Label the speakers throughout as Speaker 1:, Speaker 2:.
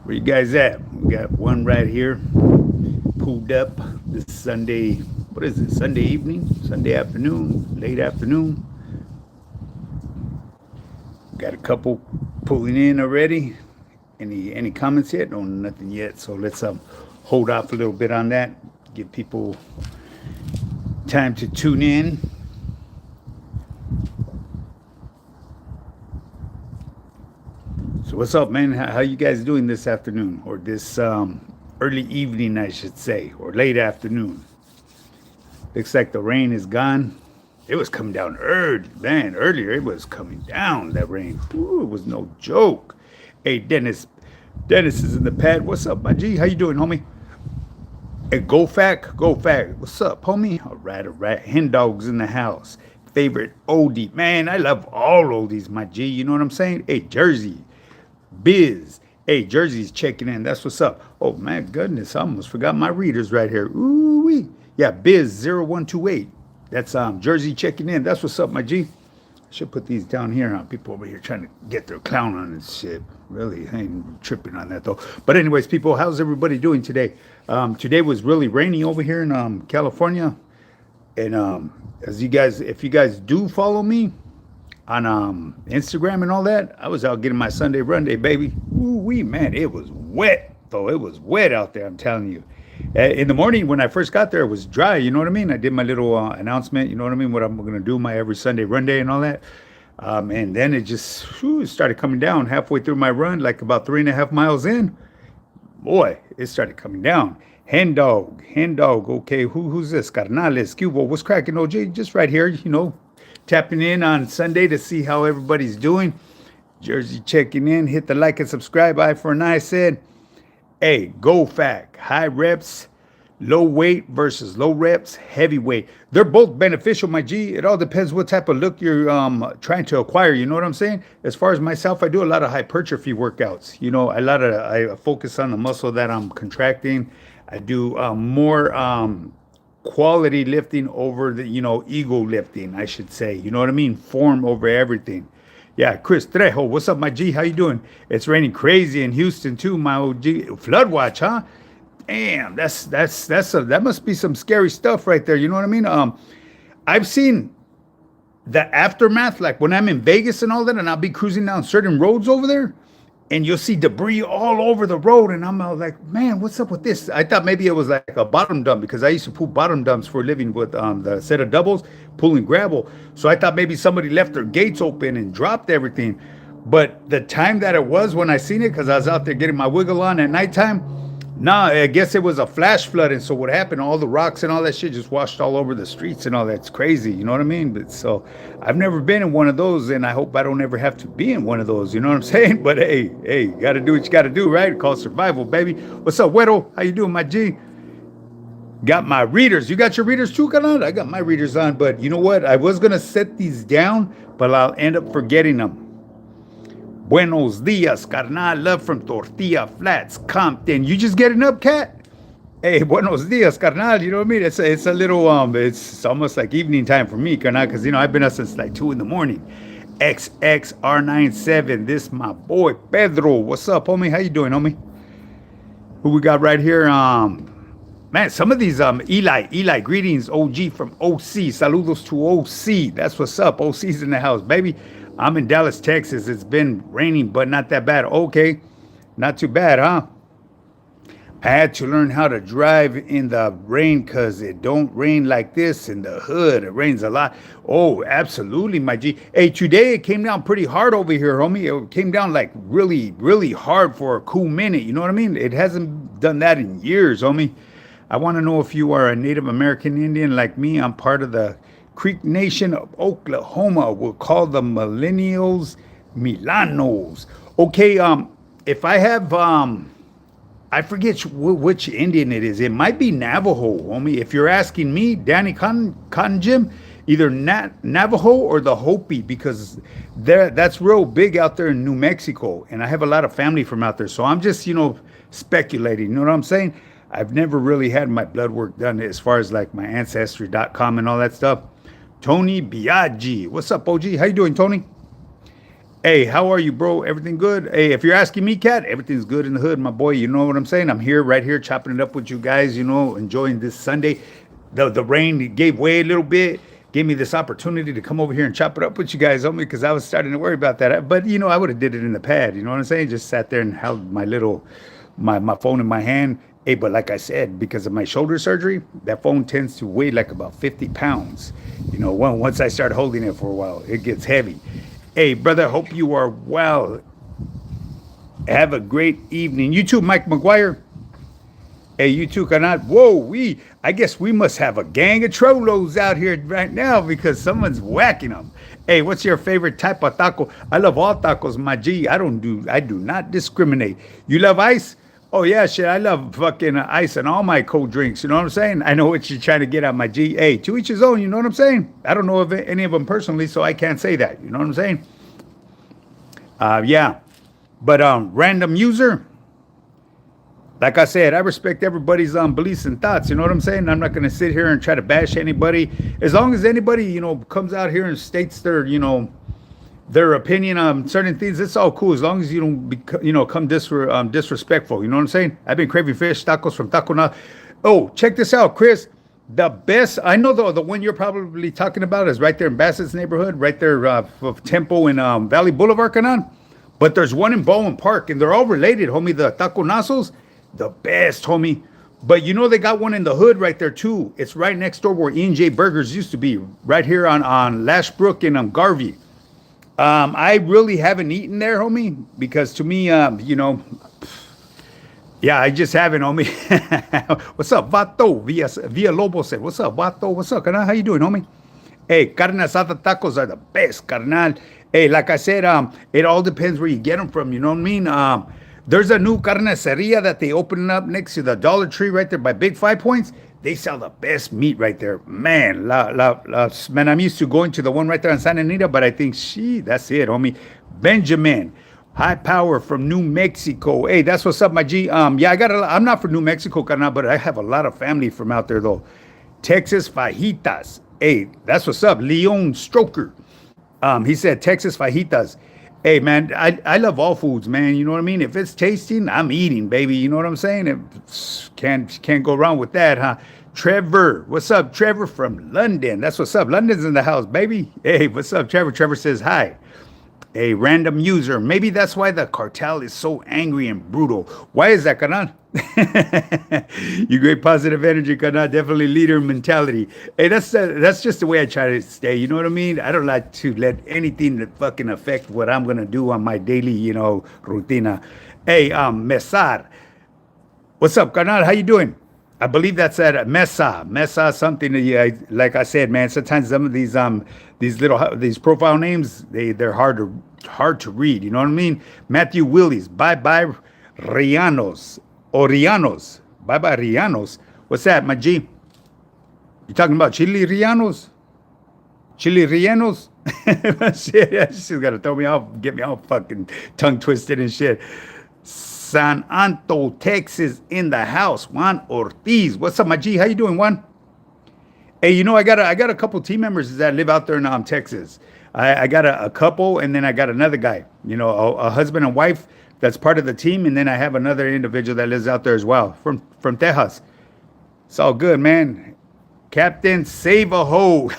Speaker 1: Where you guys at? We got one right here, pulled up this Sunday. What is it? Sunday evening, Sunday afternoon, late afternoon. Got a couple pulling in already. Any comments yet? No, nothing yet. So let's hold off a little bit on that. Give people time to tune in. So what's up, man? How you guys doing this afternoon, or this early evening, I should say, or late afternoon? Looks like the rain is gone. It was coming down early, man. Earlier it was coming down. That rain, ooh, it was no joke. Hey, Dennis. Dennis is in the pad. What's up, my G? How you doing, homie? Hey, go fact. What's up, homie? All right, all right. Hen dogs in the house. Favorite oldie, man. I love all oldies, my G. You know what I'm saying? Hey, Jersey. Biz. Hey, Jersey's checking in. That's what's up. Oh, my goodness. I almost forgot my readers right here. Ooh wee. Yeah, Biz0128. That's Jersey checking in. That's what's up, my G. I should put these down here. People over here trying to get their clown on and shit. Really, I ain't tripping on that though. But anyways, people, how's everybody doing today? Today was really rainy over here in California. And as you guys, if you guys do follow me on Instagram and all that, I was out getting my Sunday run day, baby. Ooh wee, man, it was wet though. It was wet out there. I'm telling you. In the morning when I first got there, it was dry. You know what I mean? I did my little announcement. You know what I mean? What I'm going to do, my every Sunday run day and all that. And then it just started coming down halfway through my run, like about 3.5 miles in. Boy, it started coming down. Hen dog. Okay, who's this? Carnales, Cubo. What's cracking, OJ? Just right here, tapping in on Sunday to see how everybody's doing. Jersey checking in. Hit the like and subscribe. Eye for an eye said. Hey, go fact. High reps, low weight versus low reps, heavy weight. They're both beneficial, my G. It all depends what type of look you're trying to acquire. You know what I'm saying? As far as myself, I do a lot of hypertrophy workouts. I focus on the muscle that I'm contracting. I do more quality lifting over the, ego lifting, I should say. You know what I mean? Form over everything. Yeah, Chris Trejo, what's up, my G? How you doing? It's raining crazy in Houston too, my OG. Flood watch, huh? Damn, that must be some scary stuff right there. You know what I mean? I've seen the aftermath, like when I'm in Vegas and all that, and I'll be cruising down certain roads over there, and you'll see debris all over the road, and I'm like, man, what's up with this? I thought maybe it was like a bottom dump because I used to pull bottom dumps for a living with the set of doubles, pulling gravel. So I thought maybe somebody left their gates open and dropped everything. But the time that it was when I seen it, because I was out there getting my wiggle on at nighttime, I guess it was a flash flood. And so what happened, all the rocks and all that shit just washed all over the streets and all that. It's crazy, you know what I mean? But so I've never been in one of those, and I hope I don't ever have to be in one of those, you know what I'm saying? But hey, you gotta do what you gotta do, right? It's called survival, baby. What's up, Weddle? How you doing, my G? Got my readers. You got your readers too, Canal? I got my readers on, but you know what? I was gonna set these down, but I'll end up forgetting them. Buenos dias, carnal. Love from Tortilla Flats, Compton. You just getting up, cat? Hey, buenos dias, carnal. You know what I mean? It's a little, it's almost like evening time for me, carnal, because, I've been up since like 2 in the morning. XXR97. This my boy, Pedro. What's up, homie? How you doing, homie? Who we got right here? Man, some of these, Eli, greetings, OG from OC. Saludos to OC. That's what's up. OC's in the house, baby. I'm in Dallas, Texas. It's been raining, but not that bad. Okay, not too bad, huh? I had to learn how to drive in the rain because it don't rain like this in the hood. It rains a lot. Oh, absolutely, my G. Hey, today it came down pretty hard over here, homie. It came down like really, really hard for a cool minute. You know what I mean? It hasn't done that in years, homie. I want to know if you are a Native American Indian like me. I'm part of the Creek Nation of Oklahoma. We'll call the millennials Milanos. Okay, if I have, I forget which Indian it is. It might be Navajo, homie. If you're asking me, Danny Cotton Jim, either Navajo or the Hopi, because that's real big out there in New Mexico. And I have a lot of family from out there. So I'm just, speculating. You know what I'm saying? I've never really had my blood work done as far as like my ancestry.com and all that stuff. Tony Biaggi. What's up, OG? How you doing, Tony? Hey, how are you, bro? Everything good? Hey, if you're asking me, Cat, everything's good in the hood, my boy. You know what I'm saying? I'm here, right here, chopping it up with you guys. Enjoying this Sunday. The rain gave way a little bit, gave me this opportunity to come over here and chop it up with you guys, only because I was starting to worry about that. But I would have did it in the pad. You know what I'm saying? Just sat there and held my phone in my hand. Hey, but like I said, because of my shoulder surgery, that phone tends to weigh like about 50 pounds. Once I start holding it for a while, it gets heavy. Hey, brother, hope you are well. Have a great evening. You too, Mike McGuire. Hey, you too, cannot. Whoa, I guess we must have a gang of trolos out here right now because someone's whacking them. Hey, what's your favorite type of taco? I love all tacos, my G. I do not discriminate. You love ice? Oh yeah, shit. I love fucking ice and all my cold drinks. You know what I'm saying? I know what you're trying to get at, my G. Hey, to each his own. You know what I'm saying? I don't know of any of them personally, so I can't say that. You know what I'm saying? Yeah. But random user, like I said, I respect everybody's beliefs and thoughts. You know what I'm saying? I'm not gonna sit here and try to bash anybody. As long as anybody, comes out here and states their opinion on certain things, it's all cool. As long as you don't come disrespectful. You know what I'm saying? I've been craving fish tacos from Taco Now. Oh, check this out, Chris. The best I know, the one you're probably talking about is right there in Bassett's neighborhood, right there of Tempo and Valley Boulevard, Canan. But there's one in Bowen Park, and they're all related, homie. The Taco Nazos, the best, homie. But they got one in the hood right there too. It's right next door where E&J Burgers used to be, right here on Lashbrook and Garvey. I really haven't eaten there, homie, because to me, yeah, I just haven't, homie. What's up, Vato? Via Lobo said, "What's up, Vato? What's up, carnal? How you doing, homie?" Hey, carne asada tacos are the best, carnal. Hey, like I said, it all depends where you get them from. You know what I mean? There's a new carniceria that they opened up next to the Dollar Tree right there by Big 5 Points. They sell the best meat right there, man. Man, I'm used to going to the one right there on Santa Anita, but I think that's it, homie. Benjamin, high power from New Mexico. Hey, that's what's up, my G. Yeah, I'm not from New Mexico, carnal, but I have a lot of family from out there though. Texas fajitas. Hey, that's what's up. Leon Stroker. He said Texas fajitas. Hey man, I love all foods, man. You know what I mean? If it's tasting, I'm eating, baby. You know what I'm saying? Can't go wrong with that, huh? Trevor, what's up, Trevor from London? That's what's up. London's in the house, baby. Hey, what's up, Trevor? Trevor says hi. A random user. Maybe that's why the cartel is so angry and brutal. Why is that, Kanan? You great positive energy, Kanan. Definitely leader mentality. Hey, that's just the way I try to stay. You know what I mean? I don't like to let anything that fucking affect what I'm gonna do on my daily, rutina. Hey, Mesar. What's up, Kanan? How you doing? I believe that's at Mesa something. Yeah, like I said, man. Sometimes some of these profile names they're hard to read. You know what I mean? Matthew Willies, bye Rianos Rianos, bye Rianos. What's that, my G? You talking about Chili Rianos? Chili Rianos? Shit, she's gotta throw me off, get me all fucking tongue twisted and shit. San Anto, Texas, in the house. Juan Ortiz. What's up, my G? How you doing, Juan? Hey, I got a couple team members that live out there in Texas. I got a couple, and then I got another guy. A husband and wife that's part of the team, and then I have another individual that lives out there as well from Texas. It's all good, man. Captain Save a Ho.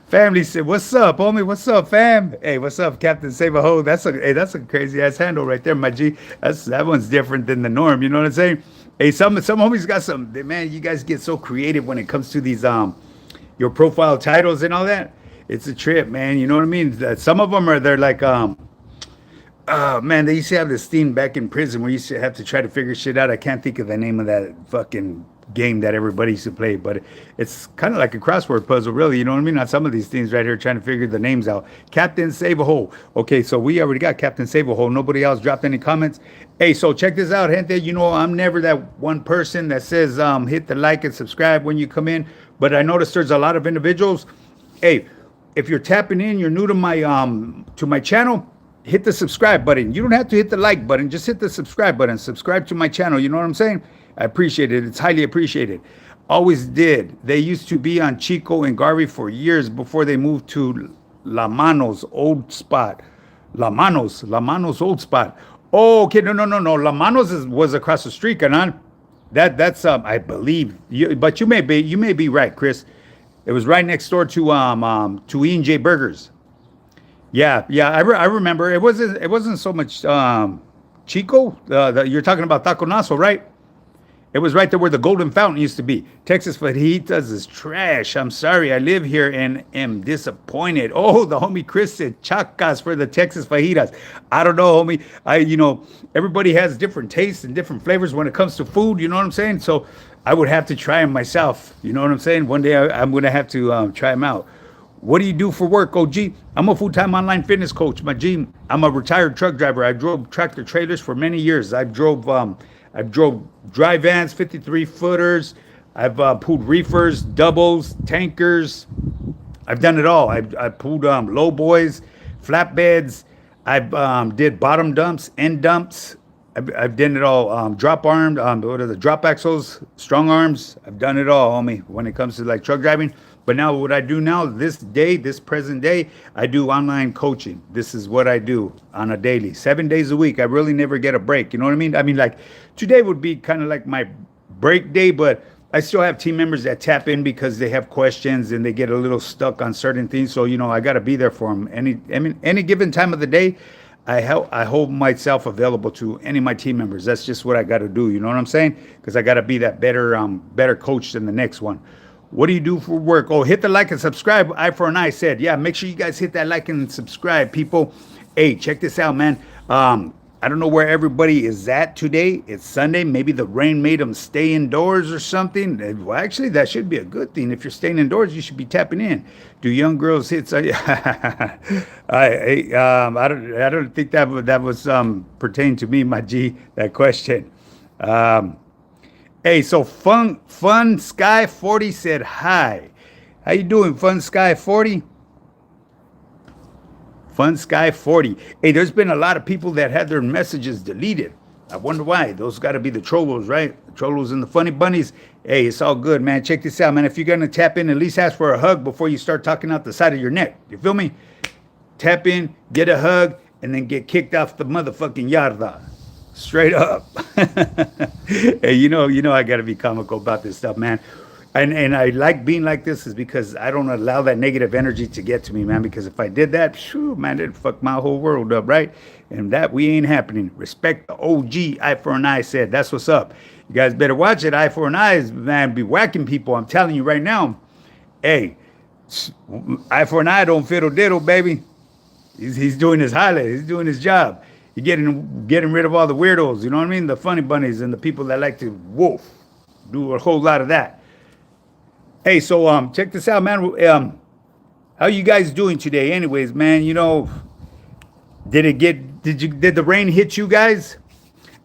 Speaker 1: Family said, "What's up, homie? What's up, fam?" Hey, what's up, Captain Save a Ho? That's a crazy ass handle right there, my G. That one's different than the norm. You know what I'm saying? Hey, some homies got some. Man, you guys get so creative when it comes to these your profile titles and all that. It's a trip, man. You know what I mean? Some of them they're like man, they used to have this thing back in prison where you used to have to try to figure shit out. I can't think of the name of that fucking game that everybody used to play, but it's kind of like a crossword puzzle, really. You know what I mean? On some of these things right here, trying to figure the names out. Captain Save a Hole. Okay, so we already got Captain Save a Hole. Nobody else dropped any comments. Hey, so check this out, gente. I'm never that one person that says hit the like and subscribe when you come in, but I noticed there's a lot of individuals. Hey, if you're tapping in, you're new to my channel, hit the subscribe button. You don't have to hit the like button. Just hit the subscribe button. Subscribe to my channel. You know what I'm saying? I appreciate it. It's highly appreciated. Always did. They used to be on Chico and Garvey for years before they moved to La Manos old spot. La Manos old spot. Oh, okay, no. La Manos was across the street, Canan. That's I believe. But you may be right, Chris. It was right next door to E&J Burgers. Yeah. I remember. It wasn't so much Chico. You're talking about Taco Naso, right? It was right there where the Golden Fountain used to be. Texas Fajitas is trash. I'm sorry. I live here and am disappointed. Oh, the homie Chris said chacas for the Texas Fajitas. I don't know, homie. Everybody has different tastes and different flavors when it comes to food. You know what I'm saying? So I would have to try them myself. You know what I'm saying? One day I'm going to have to try them out. What do you do for work, OG? I'm a full-time online fitness coach, my G. I'm a retired truck driver. I drove tractor trailers for many years. I've drove dry vans, 53 footers. I've pulled reefers, doubles, tankers. I've done it all. I've pulled low boys, flatbeds. I've did bottom dumps, end dumps. I've done it all. Drop armed. What are the drop axles? Strong arms. I've done it all, homie. When it comes to like truck driving. But now what I do now, this present day, I do online coaching. This is what I do on a daily, 7 days a week. I really never get a break. You know what I mean? I mean, like today would be kind of like my break day, but I still have team members that tap in because they have questions and they get a little stuck on certain things. So, I got to be there for them. Any given time of the day, I hold myself available to any of my team members. That's just what I got to do. You know what I'm saying? Because I got to be that better coach than the next one. What do you do for work? Oh, hit the like and subscribe. Eye for an eye said. Yeah, make sure you guys hit that like and subscribe, people. Hey, check this out, man. I don't know where everybody is at today. It's Sunday. Maybe the rain made them stay indoors or something. Well, actually, that should be a good thing. If you're staying indoors, you should be tapping in. Do young girls hit? I don't think that was pertain to me, my G. That question. Hey, so Fun Sky 40 said hi. How you doing, Fun Sky 40? Fun Sky 40. Hey, there's been a lot of people that had their messages deleted. I wonder why. Those got to be the trollos, right? The trollos and the funny bunnies. Hey, it's all good, man. Check this out, man. If you're going to tap in, at least ask for a hug before you start talking out the side of your neck. You feel me? Tap in, get a hug, and then get kicked off the motherfucking yarda. Straight up. Hey, I got to be comical about this stuff, man. And I like being like this is because I don't allow that negative energy to get to me, man. Because if I did that, man, it'd fuck my whole world up, right? And that we ain't happening. Respect the OG. Eye for an eye said. That's what's up. You guys better watch it. Eye for an eye is, man, be whacking people. I'm telling you right now. Hey, eye for an eye don't fiddle diddle, baby. He's doing his highlight. He's doing his job. He's getting rid of all the weirdos. You know what I mean? The funny bunnies and the people that like to wolf. Do a whole lot of that. Hey, so check this out, man. How you guys doing today? Anyways, man, did the rain hit you guys?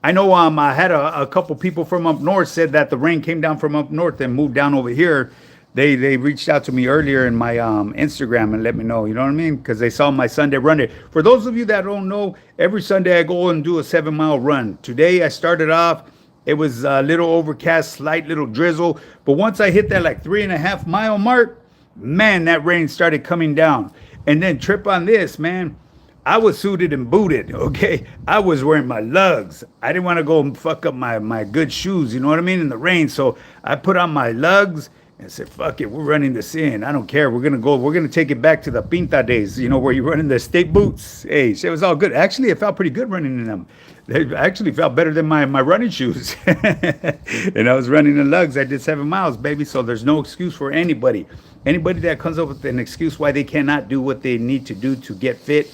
Speaker 1: I know I had a couple people from up north said that the rain came down from up north and moved down over here. They reached out to me earlier in my Instagram and let me know, you know what I mean? Because they saw my Sunday run day. For those of you that don't know, every Sunday I go and do a 7-mile run. Today I started off. It was a little overcast, slight little drizzle. But once I hit that like 3.5 mile mark, man, that rain started coming down. And then trip on this, man. I was suited and booted, okay? I was wearing my lugs. I didn't want to go and fuck up my good shoes, you know what I mean, in the rain. So I put on my lugs and said, fuck it, we're running this in. I don't care. We're going to take it back to the Pinta days, where you run in the state boots. Hey, it was all good. Actually, it felt pretty good running in them. They actually felt better than my running shoes. And I was running in lugs. I did 7 miles, baby. So there's no excuse for anybody. Anybody that comes up with an excuse why they cannot do what they need to do to get fit,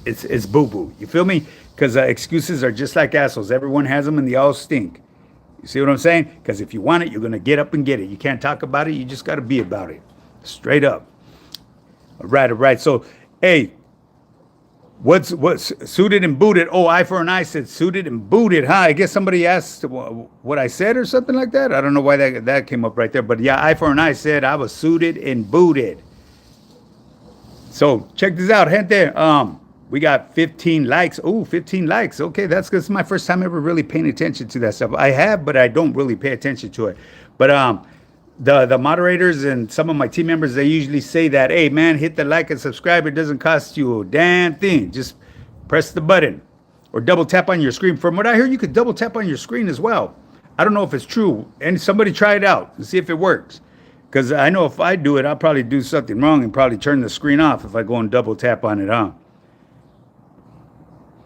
Speaker 1: it's boo-boo. You feel me? Because excuses are just like assholes. Everyone has them and they all stink. You see what I'm saying? Because if you want it, you're going to get up and get it. You can't talk about it. You just got to be about it. Straight up. All right. So, hey, what's suited and booted? Oh, eye for an eye said suited and booted, huh? I guess somebody asked what I said or something like that. I don't know why that came up right there. But yeah, eye for an eye said I was suited and booted. So check this out, gente. We got 15 likes. Oh, 15 likes. Okay, that's because it's my first time ever really paying attention to that stuff. I have, but I don't really pay attention to it. But the moderators and some of my team members, they usually say that, hey man, hit the like and subscribe. It doesn't cost you a damn thing. Just press the button or double tap on your screen. From what I hear, you could double tap on your screen as well. I don't know if it's true. And somebody try it out and see if it works. Because I know if I do it, I'll probably do something wrong and probably turn the screen off if I go and double tap on it, huh?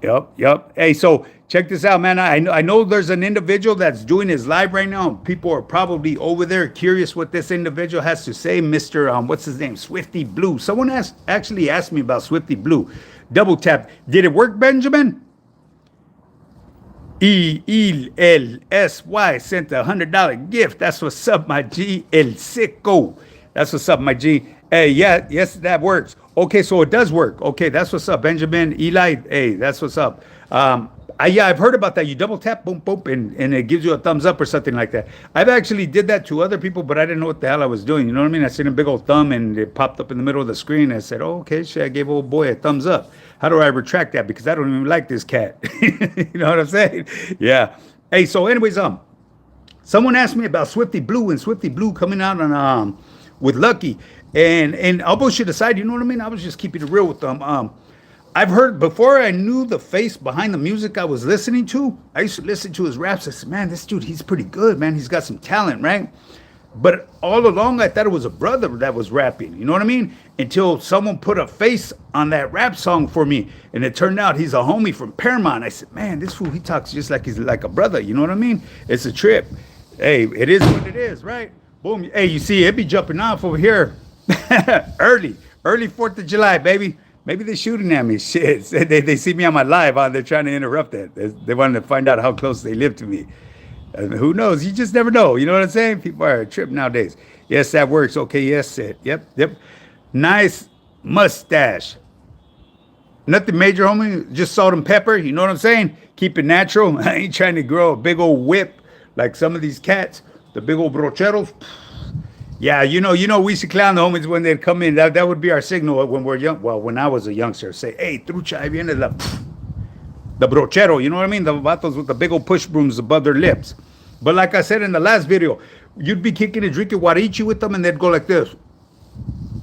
Speaker 1: Yep. Hey, so check this out, man. I know there's an individual that's doing his live right now. People are probably over there curious what this individual has to say. Mr. What's his name? Swifty Blue. Someone actually asked me about Swifty Blue. Double tap. Did it work, Benjamin? ELSY sent a $100 gift. That's what's up, my G. El Sicko. That's what's up, my G. Hey, yeah, yes, that works. Okay, so it does work. Okay, that's what's up, Benjamin. Eli, hey, that's what's up. I've heard about that. You double tap, boom, boom, and it gives you a thumbs up or something like that. I've actually did that to other people, but I didn't know what the hell I was doing. You know what I mean? I seen a big old thumb, and it popped up in the middle of the screen. And I said, oh, okay, shit, I gave old boy a thumbs up. How do I retract that? Because I don't even like this cat. You know what I'm saying? Yeah. Hey, so anyways, someone asked me about Swifty Blue and Swifty Blue coming out on with Lucky. And all bullshit aside, you know what I mean? I was just keeping it real with them. I've heard before I knew the face behind the music I was listening to. I used to listen to his raps. I said, man, this dude, he's pretty good, man. He's got some talent, right? But all along, I thought it was a brother that was rapping. You know what I mean? Until someone put a face on that rap song for me. And it turned out he's a homie from Paramount. I said, man, this fool, he talks just like he's like a brother. You know what I mean? It's a trip. Hey, it is what it is, right? Boom. Hey, you see, it be jumping off over here. early 4th of July, baby. Maybe they're shooting at me. Shit. They see me on my live. They're trying to interrupt that. They wanted to find out how close they live to me. Who knows? You just never know. You know what I'm saying? People are a trip nowadays. Yes, that works. Okay, yes, it. Yep. Nice mustache. Nothing major, homie. Just salt and pepper. You know what I'm saying? Keep it natural. I ain't trying to grow a big old whip like some of these cats. The big old brocheros. Yeah, you know, we used to clown the homies when they'd come in. That would be our signal when we're young. Well, when I was a youngster, say, hey, trucha, ahí viene the brochero. You know what I mean? The vatos with the big old push brooms above their lips. But like I said in the last video, you'd be kicking and drinking guarichi with them, and they'd go like this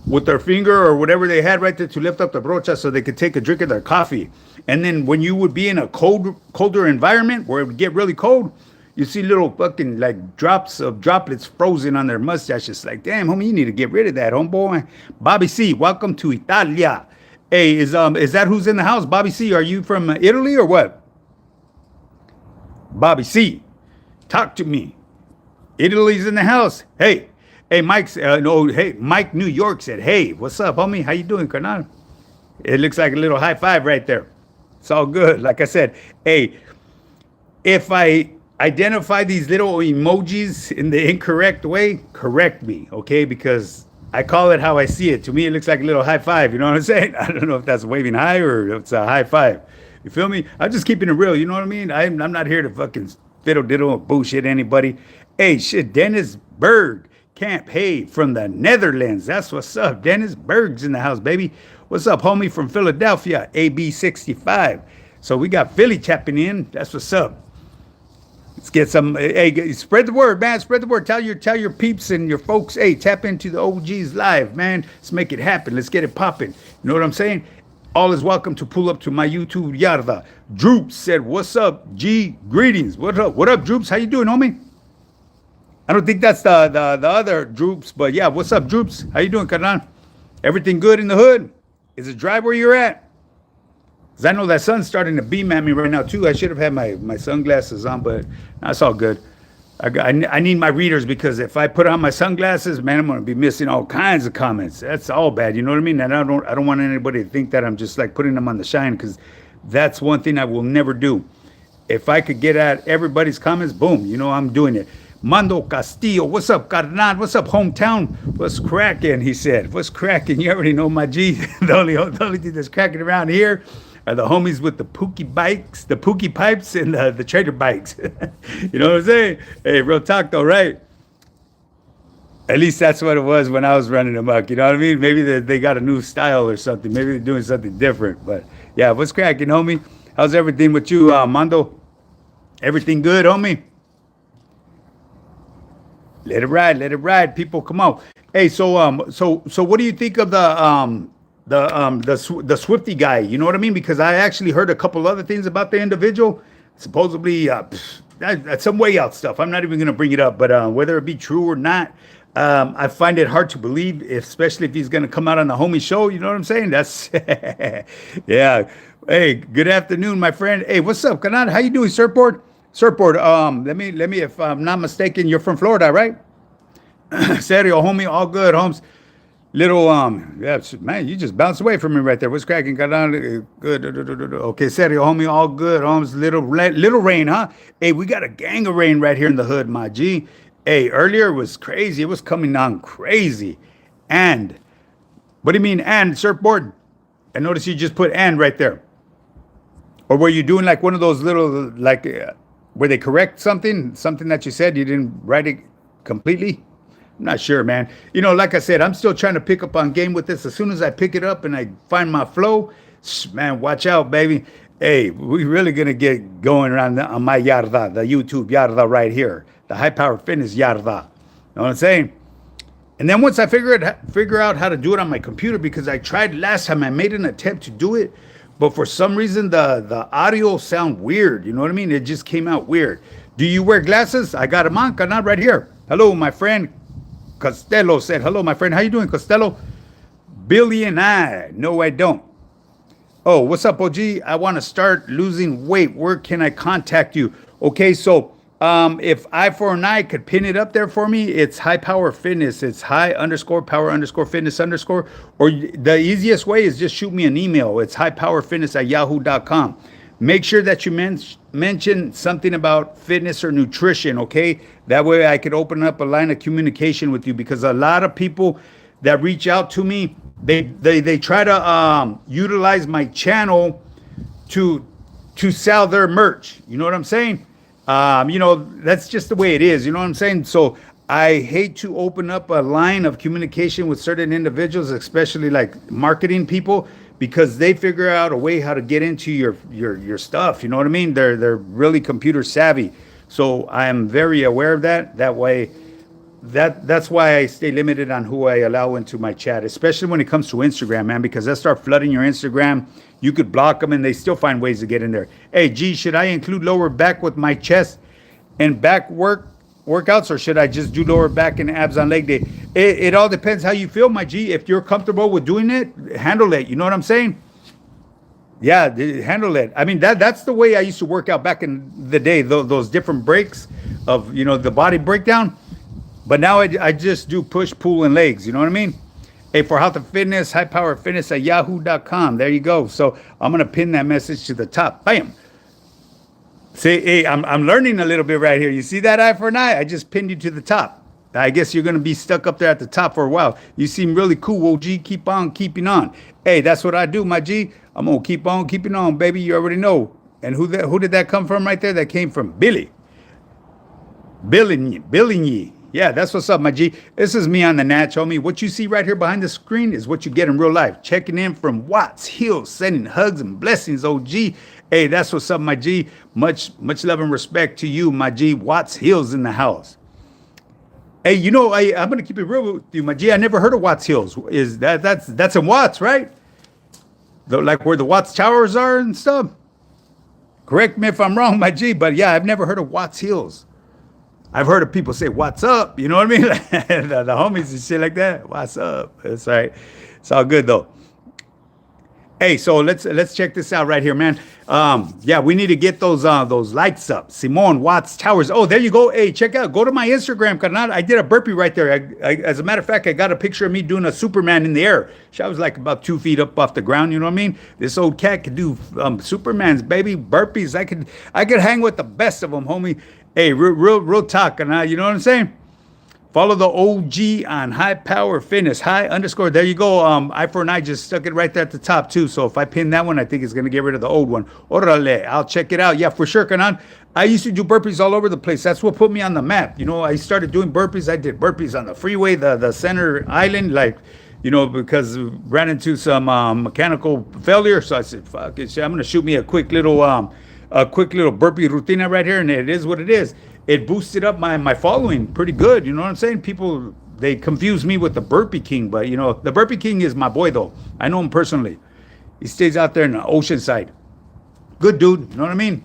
Speaker 1: with their finger or whatever they had right there to lift up the brocha so they could take a drink of their coffee. And then when you would be in a colder environment where it would get really cold, you see little fucking like droplets frozen on their mustaches. Like, damn, homie, you need to get rid of that, homeboy. Bobby C, welcome to Italia. Hey, is that who's in the house? Bobby C, are you from Italy or what? Bobby C, talk to me. Italy's in the house. Hey, Mike, Mike New York said, hey, what's up, homie? How you doing, carnal? It looks like a little high five right there. It's all good. Like I said, hey, if I identify these little emojis in the incorrect way, correct me, okay? Because I call it how I see it. To me, it looks like a little high five. You know what I'm saying? I don't know if that's waving high or if it's a high five. You feel me? I'm just keeping it real. You know what I mean? I'm not here to fucking fiddle diddle or bullshit anybody. Hey, shit, Dennis Berg Camp. Hey, from the Netherlands. That's what's up. Dennis Berg's in the house, baby. What's up, homie from Philadelphia? AB65. So we got Philly tapping in. That's what's up. Let's get some. Hey, spread the word, man. Spread the word. Tell your peeps and your folks. Hey, tap into the OGs live, man. Let's make it happen. Let's get it popping. You know what I'm saying? All is welcome to pull up to my YouTube yarda. Droops said, "What's up, G? Greetings. What up? What up, Droops? How you doing, homie?" I don't think that's the other Droops, but yeah, what's up, Droops? How you doing, carnal? Everything good in the hood? Is it dry where you're at? Because I know that sun's starting to beam at me right now, too. I should have had my sunglasses on, but that's all good. I need my readers because if I put on my sunglasses, man, I'm going to be missing all kinds of comments. That's all bad, you know what I mean? And I don't want anybody to think that I'm just like putting them on the shine because that's one thing I will never do. If I could get at everybody's comments, boom, you know I'm doing it. Mando Castillo, what's up, carnal? What's up, hometown? What's cracking? He said. What's cracking? You already know my G. the only thing that's cracking around here are the homies with the Pookie bikes, the Pookie pipes, and the trader bikes. You know what I'm saying? Hey, real talk though, right? At least that's what it was when I was running amok. You know what I mean? Maybe they got a new style or something. Maybe they're doing something different. But yeah, what's cracking, homie? How's everything with you, Mando? Everything good, homie? Let it ride, people. Come on. Hey, so what do you think of the Swifty guy? You know what I mean? Because I actually heard a couple other things about the individual. Supposedly, that's some way out stuff. I'm not even gonna bring it up, but whether it be true or not, I find it hard to believe, especially if he's gonna come out on the homie show. You know what I'm saying? That's yeah. Hey, good afternoon, my friend. Hey, what's up, Kanan? How you doing, Surfboard? Surfboard. Let me. If I'm not mistaken, you're from Florida, right? Serio, homie, all good, Holmes. Little yeah, man, you just bounced away from me right there. What's cracking? Got on good. Okay, serio, homie, all good, Holmes. Little rain, huh? Hey, we got a gang of rain right here in the hood, my G. Hey, earlier it was crazy. It was coming down crazy. And what do you mean, and surfboard? I noticed you just put and right there. Or were you doing like one of those little like where they correct something that you said you didn't write it completely? I'm not sure, man. You know, like I said, I'm still trying to pick up on game with this. As soon as I pick it up and I find my flow, man, watch out, baby. Hey, we really gonna get going around on my yarda, the YouTube yarda right here, the high power fitness yarda. Know what I'm saying? And then once I figure out how to do it on my computer, because I tried last time, I made an attempt to do it, but for some reason the audio sound weird. You know what I mean? It just came out weird. Do you wear glasses? I got them on, not right here. Hello, my friend. Costello said, hello, my friend. How you doing, Costello? Billy and I. No, I don't. Oh, what's up, OG? I want to start losing weight. Where can I contact you? Okay, so if I for an I could pin it up there for me, it's High Power Fitness. It's high_power_fitness_. Or the easiest way is just shoot me an email. It's highpowerfitness@yahoo.com. Make sure that you mention something about fitness or nutrition, okay? That way I could open up a line of communication with you, because a lot of people that reach out to me, they try to utilize my channel to sell their merch. You know what I'm saying? You know, that's just the way it is. You know what I'm saying? So I hate to open up a line of communication with certain individuals, especially like marketing people, because they figure out a way how to get into your stuff. You know what I mean? They're really computer savvy. So I am very aware of that. That way, that's why I stay limited on who I allow into my chat, especially when it comes to Instagram, man, because I start flooding your Instagram. You could block them and they still find ways to get in there. Hey, G, should I include lower back with my chest and back workouts, or should I just do lower back and abs on leg day? It all depends how you feel, my G. If you're comfortable with doing it, handle it. You know what I'm saying? Yeah, handle it. I mean, that's the way I used to work out back in the day, those different breaks of, you know, the body breakdown. But now I just do push, pull, and legs. You know what I mean? Hey, for health and fitness, highpowerfitness@yahoo.com. There you go. So I'm going to pin that message to the top. Bam. See, hey, I'm learning a little bit right here. You see that eye for an eye? I just pinned you to the top. I guess you're going to be stuck up there at the top for a while. You seem really cool, OG. Keep on keeping on. Hey, that's what I do, my G. I'm going to keep on keeping on, baby. You already know. And who did that come from right there? That came from Billy. Billy. Yeah, that's what's up, my G. This is me on the Natch, homie. What you see right here behind the screen is what you get in real life. Checking in from Watts Hills, sending hugs and blessings, OG. Hey, that's what's up, my G. Much love and respect to you, my G. Watts Hills in the house. Hey, you know, I'm gonna keep it real with you, my G. I never heard of Watts Hills. That's in Watts, right? Like where the Watts Towers are and stuff. Correct me if I'm wrong, my G, but yeah, I've never heard of Watts Hills. I've heard of people say, "What's up?" You know what I mean? the homies and shit like that. What's up? That's right. It's all good though. Hey, so let's check this out right here, man. Yeah, we need to get those lights up. Simone Watts Towers. Oh, there you go. Hey, check out. Go to my Instagram, carnal. I did a burpee right there. As a matter of fact, I got a picture of me doing a Superman in the air. I was like about 2 feet up off the ground. You know what I mean? This old cat could do Superman's baby burpees. I could hang with the best of them, homie. Hey, real talk, and you know what I'm saying? Follow the OG on High Power Fitness. High_. There you go. I for an I just stuck it right there at the top too. So if I pin that one, I think it's gonna get rid of the old one. Orale, I'll check it out. Yeah, for sure, Kanan. I used to do burpees all over the place. That's what put me on the map. You know, I started doing burpees. I did burpees on the freeway, the center island, like, you know, because ran into some mechanical failure. So I said, fuck it, I'm gonna shoot me a quick little burpee routine right here, and it is what it is. it boosted up my following pretty good. You know what I'm saying? People, they confuse me with the Burpee King, but the Burpee King is my boy though. I know him personally. He stays out there in the ocean side. Good dude. You know what I mean?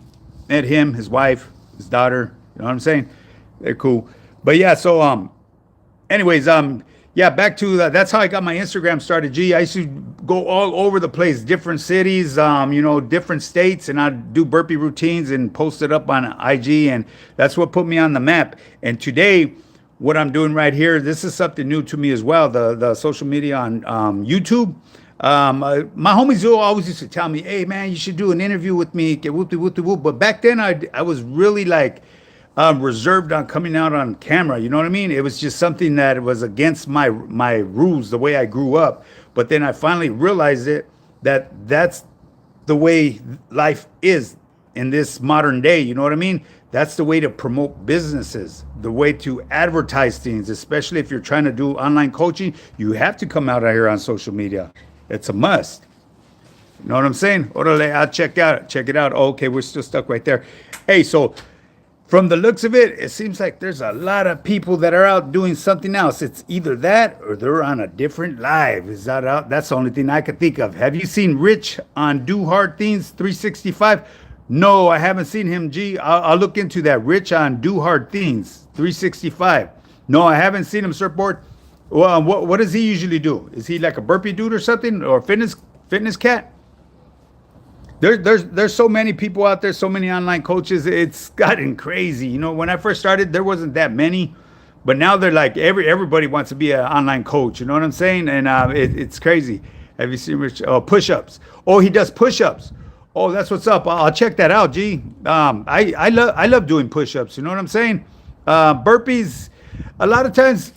Speaker 1: Met him, his wife, his daughter. You know what I'm saying? They're cool. But yeah, so anyways, yeah, back to that's how I got my Instagram started. G, I used to go all over the place, different cities, different states, and I'd do burpee routines and post it up on IG, and that's what put me on the map. And today, what I'm doing right here, this is something new to me as well. The social media on YouTube. My homies always used to tell me, "Hey man, you should do an interview with me." But back then, I was really like reserved on coming out on camera. You know what I mean? It was just something that was against my rules, the way I grew up. But then I finally realized that's the way life is in this modern day. You know what I mean? That's the way to promote businesses, the way to advertise things, especially if you're trying to do online coaching. You have to come out here on social media. It's a must. You know what I'm saying? Orale, I'll check it out. Oh, okay, we're still stuck right there. Hey, so from the looks of it, it seems like there's a lot of people that are out doing something else. It's either that or they're on a different live. Is that out? That's the only thing I could think of. Have you seen Rich on Do Hard Things 365? No, I haven't seen him, G. I'll look into that. Rich on Do Hard Things 365. No, I haven't seen him, Surfboard. Well, what does he usually do? Is he like a burpee dude or something? Or fitness cat? There's so many people out there, so many online coaches. It's gotten crazy. When I first started, there wasn't that many, but now they're like everybody wants to be an online coach. You know what I'm saying? And it's crazy. Have you seen Rich? Oh, push-ups. Oh, he does push-ups. Oh, that's what's up. I'll check that out, G. I love doing push-ups. You know what I'm saying? Burpees. A lot of times,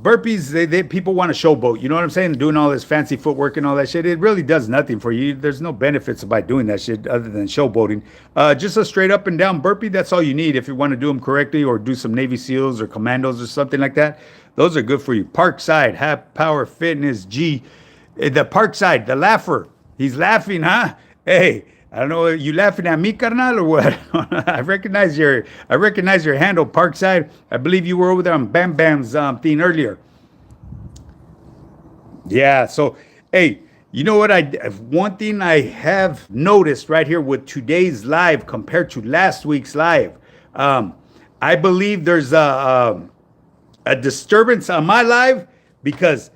Speaker 1: burpees, they people want to showboat. You know what I'm saying? Doing all this fancy footwork and all that shit. It really does nothing for you. There's no benefits by doing that shit other than showboating. Just a straight up and down burpee, that's all you need if you want to do them correctly, or do some Navy SEALs or commandos or something like that. Those are good for you. Parkside, Half Power Fitness, G. The Parkside, the laugher. He's laughing, huh? Hey, I don't know, are you laughing at me, carnal, or what? I recognize your handle, Parkside. I believe you were over there on Bam Bam's thing earlier. Yeah, so, hey, you know what? One thing I have noticed right here with today's live compared to last week's live, I believe there's a disturbance on my live because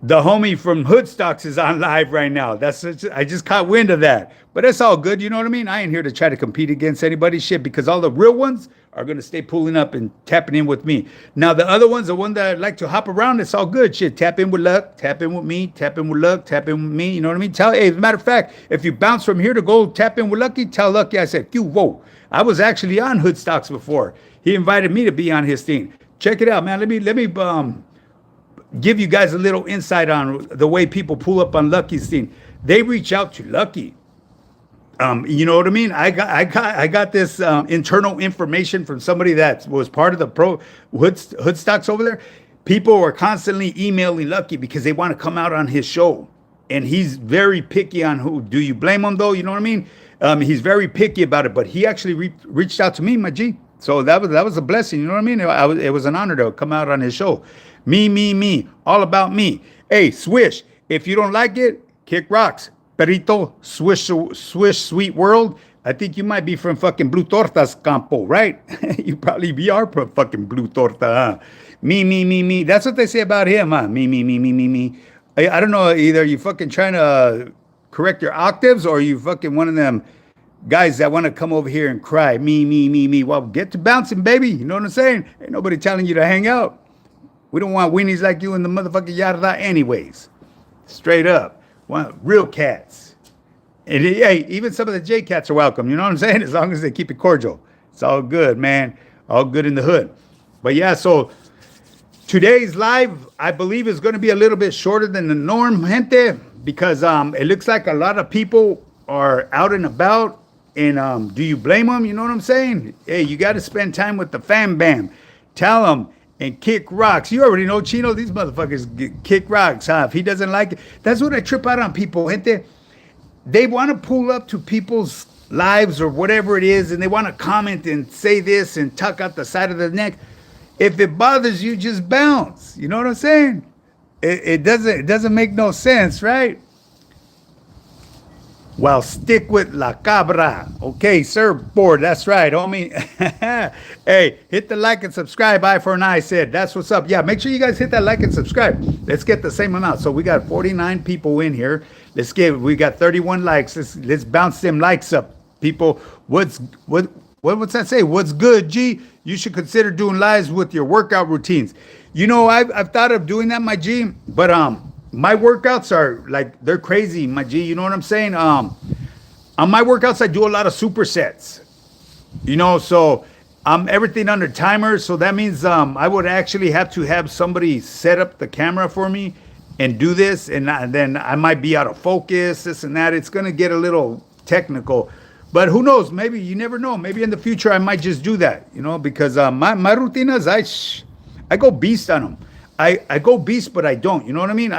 Speaker 1: the homie from Hoodstocks is on live right now. I just caught wind of that. But it's all good, you know what I mean? I ain't here to try to compete against anybody's shit, because all the real ones are going to stay pulling up and tapping in with me. Now, the other ones, the one that like to hop around, it's all good. Shit, tap in with luck, tap in with me, tap in with luck, tap in with me. You know what I mean? Hey, as a matter of fact, if you bounce from here to go tap in with Lucky, tell Lucky I said, whoa. I was actually on Hoodstocks before. He invited me to be on his thing. Check it out, man. Let me give you guys a little insight on the way people pull up on Lucky's thing. They reach out to Lucky. You know what I mean? I got this internal information from somebody that was part of the pro Hoodstocks over there. People are constantly emailing Lucky because they want to come out on his show, and he's very picky on who. Do you blame him though? You know what I mean? He's very picky about it, but he actually reached out to me, my G. So that was a blessing. You know what I mean? It was an honor to come out on his show. Me, all about me. Hey, Swish, if you don't like it, kick rocks. Perito, Swish, Sweet World. I think you might be from fucking Blue Tortas Campo, right? You probably are from fucking Blue Torta, huh? Me. That's what they say about him, huh? Me. I don't know, either you fucking trying to correct your octaves, or you fucking one of them guys that want to come over here and cry. Me. Well, get to bouncing, baby. You know what I'm saying? Ain't nobody telling you to hang out. We don't want weenies like you in the motherfucking yada anyways. Straight up. Want real cats. And hey, even some of the J cats are welcome. You know what I'm saying? As long as they keep it cordial. It's all good, man. All good in the hood. But yeah, so today's live, I believe, is going to be a little bit shorter than the norm, gente, because it looks like a lot of people are out and about. And do you blame them? You know what I'm saying? Hey, you got to spend time with the fam bam. Tell them. And kick rocks. You already know, Chino, these motherfuckers kick rocks, huh? If he doesn't like it. That's what I trip out on people, gente. They want to pull up to people's lives or whatever it is, and they want to comment and say this and tuck out the side of the neck, if it bothers you, just bounce. You know what I'm saying? It doesn't make no sense, right? Well, stick with La Cabra. Okay, surfboard. That's right, homie. Hey, hit the like and subscribe. Eye for an eye said. That's what's up. Yeah, make sure you guys hit that like and subscribe. Let's get the same amount. So we got 49 people in here. We got 31 likes. Let's bounce them likes up, people. What's that say? What's good, G? You should consider doing lives with your workout routines. You know, I've thought of doing that, my G, but my workouts are like, they're crazy, my G. You know what I'm saying? On my workouts, I do a lot of supersets. You know, so I'm everything under timer. So that means I would actually have to have somebody set up the camera for me and do this, and then I might be out of focus, this and that. It's gonna get a little technical, but who knows? Maybe, you never know. Maybe in the future I might just do that. You know, because my rutinas, I go beast on them. I go beast, but I don't. You know what I mean?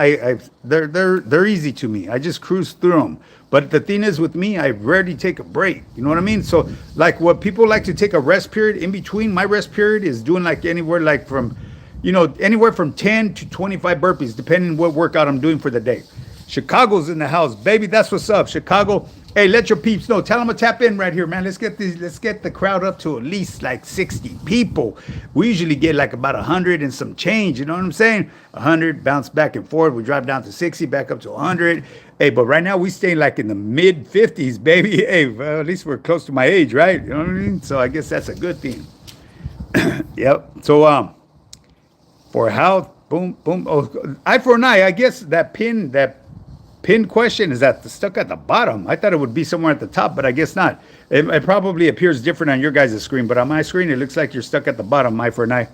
Speaker 1: They're easy to me. I just cruise through them. But the thing is, with me, I rarely take a break. You know what I mean? So, like, what people like to take a rest period in between, my rest period is doing like anywhere like from, anywhere from 10 to 25 burpees, depending what workout I'm doing for the day. Chicago's in the house, baby. That's what's up, Chicago. Hey, let your peeps know. Tell them to tap in right here, man. Let's get the crowd up to at least like 60 people. We usually get like about 100 and some change. You know what I'm saying? 100, bounce back and forth. We drop down to 60, back up to 100. Hey, but right now we stay like in the mid 50s, baby. Hey, well, at least we're close to my age, right? You know what I mean? So I guess that's a good thing. Yep. So for health, boom, boom. Oh, eye for an eye. I guess that pin question is stuck at the bottom. I thought it would be somewhere at the top, but I guess not. It probably appears different on your guys' screen, but on my screen, it looks like you're stuck at the bottom, eye for an eye.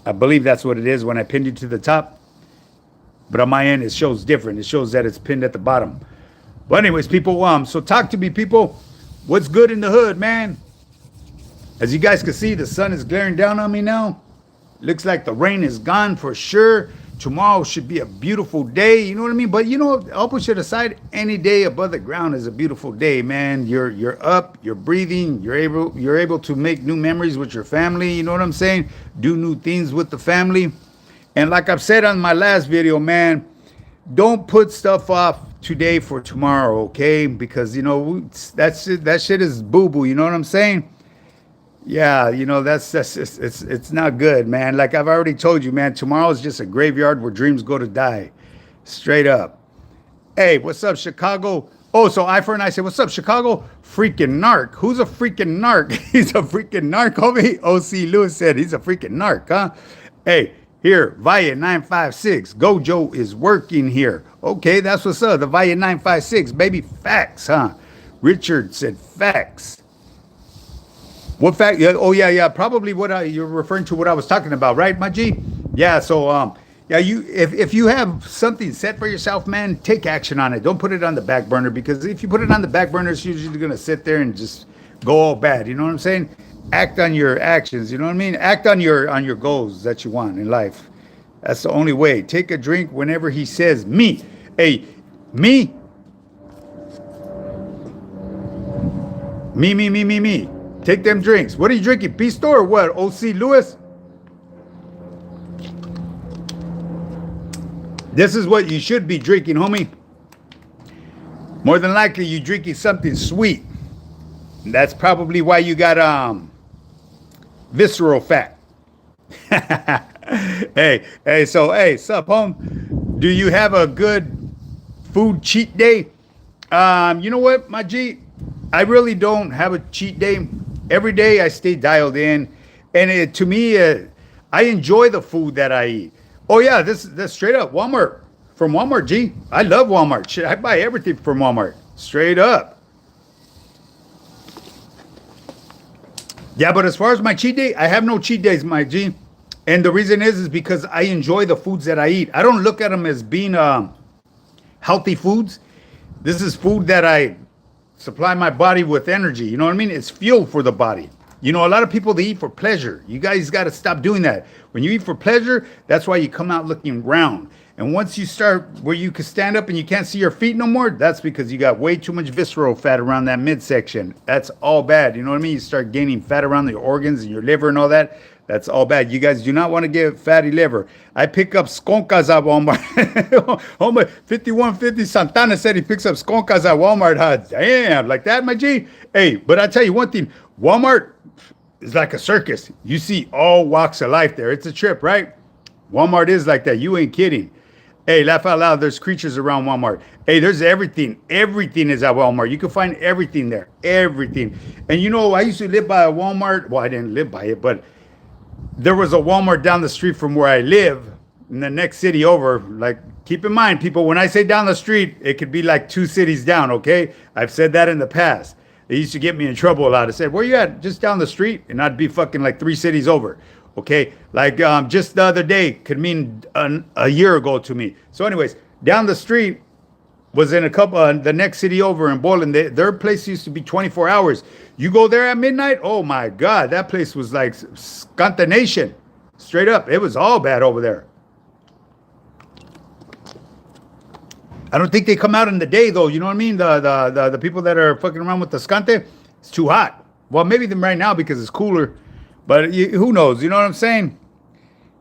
Speaker 1: I believe that's what it is when I pinned you to the top. But on my end, it shows different. It shows that it's pinned at the bottom. But anyways, people, so talk to me, people. What's good in the hood, man? As you guys can see, the sun is glaring down on me now. Looks like the rain is gone for sure. Tomorrow should be a beautiful day, you know what I mean? But I'll push it aside. Any day above the ground is a beautiful day, man. You're up, you're breathing, you're able to make new memories with your family, you know what I'm saying? Do new things with the family. And like I've said on my last video, man, don't put stuff off today for tomorrow, okay? Because that shit is boo-boo, you know what I'm saying? Yeah, that's it's not good, man. Like I've already told you, man, tomorrow is just a graveyard where dreams go to die. Straight up. Hey, what's up, Chicago? Oh, so eye for an eye said, what's up, Chicago? Freaking narc. Who's a freaking narc? He's a freaking narc, homie. OC Lewis said he's a freaking narc, huh? Hey, here, Vaya 956. Gojo is working here. Okay, that's what's up. The Vaya 956, baby. Facts, huh? Richard said facts. What fact? Oh, yeah. Probably you're referring to what I was talking about, right, my G? Yeah. So, if you have something set for yourself, man, take action on it. Don't put it on the back burner, because if you put it on the back burner, it's usually going to sit there and just go all bad. You know what I'm saying? Act on your actions. You know what I mean? Act on your goals that you want in life. That's the only way. Take a drink whenever he says me. Hey, me. Me. Take them drinks. What are you drinking? Pisto or what? OC Lewis? This is what you should be drinking, homie. More than likely, you're drinking something sweet. That's probably why you got visceral fat. Hey, sup, home? Do you have a good food cheat day? You know what, my G? I really don't have a cheat day. Every day I stay dialed in, and to me, I enjoy the food that I eat. Oh yeah, that's straight up Walmart. From Walmart, G. I love Walmart. Shit, I buy everything from Walmart. Straight up. Yeah, but as far as my cheat day, I have no cheat days, my G. And the reason is because I enjoy the foods that I eat. I don't look at them as being healthy foods. This is food that I supply my body with energy. You know what I mean? It's fuel for the body. A lot of people, they eat for pleasure. You guys got to stop doing that. When you eat for pleasure, that's why you come out looking round. And once you start where you can stand up and you can't see your feet no more, that's because you got way too much visceral fat around that midsection. That's all bad. You know what I mean? You start gaining fat around the organs and your liver and all that. That's all bad. You guys do not want to get fatty liver. I pick up skonkas at Walmart. Homie, 5150 Santana said he picks up skonkas at Walmart. Huh? Damn, like that, my G? Hey, but I tell you one thing. Walmart is like a circus. You see all walks of life there. It's a trip, right? Walmart is like that. You ain't kidding. Hey, laugh out loud. There's creatures around Walmart. Hey, there's everything. Everything is at Walmart. You can find everything there. Everything. And you know, I used to live by a Walmart. Well, I didn't live by it, but there was a Walmart down the street from where I live in the next city over. Like, keep in mind, people, when I say down the street, it could be like 2 cities down, okay? I've said that in the past. They used to get me in trouble a lot. I said, where you at? Just down the street? And I'd be fucking like 3 cities over. Okay, like just the other day could mean a year ago to me. So, anyways, down the street was in a couple, the next city over in Boland. Their place used to be 24 hours. You go there at midnight, oh my God, that place was like Scantanation. Straight up, it was all bad over there. I don't think they come out in the day though. You know what I mean? The people that are fucking around with the Scante, it's too hot. Well, maybe them right now because it's cooler. But who knows? You know what I'm saying?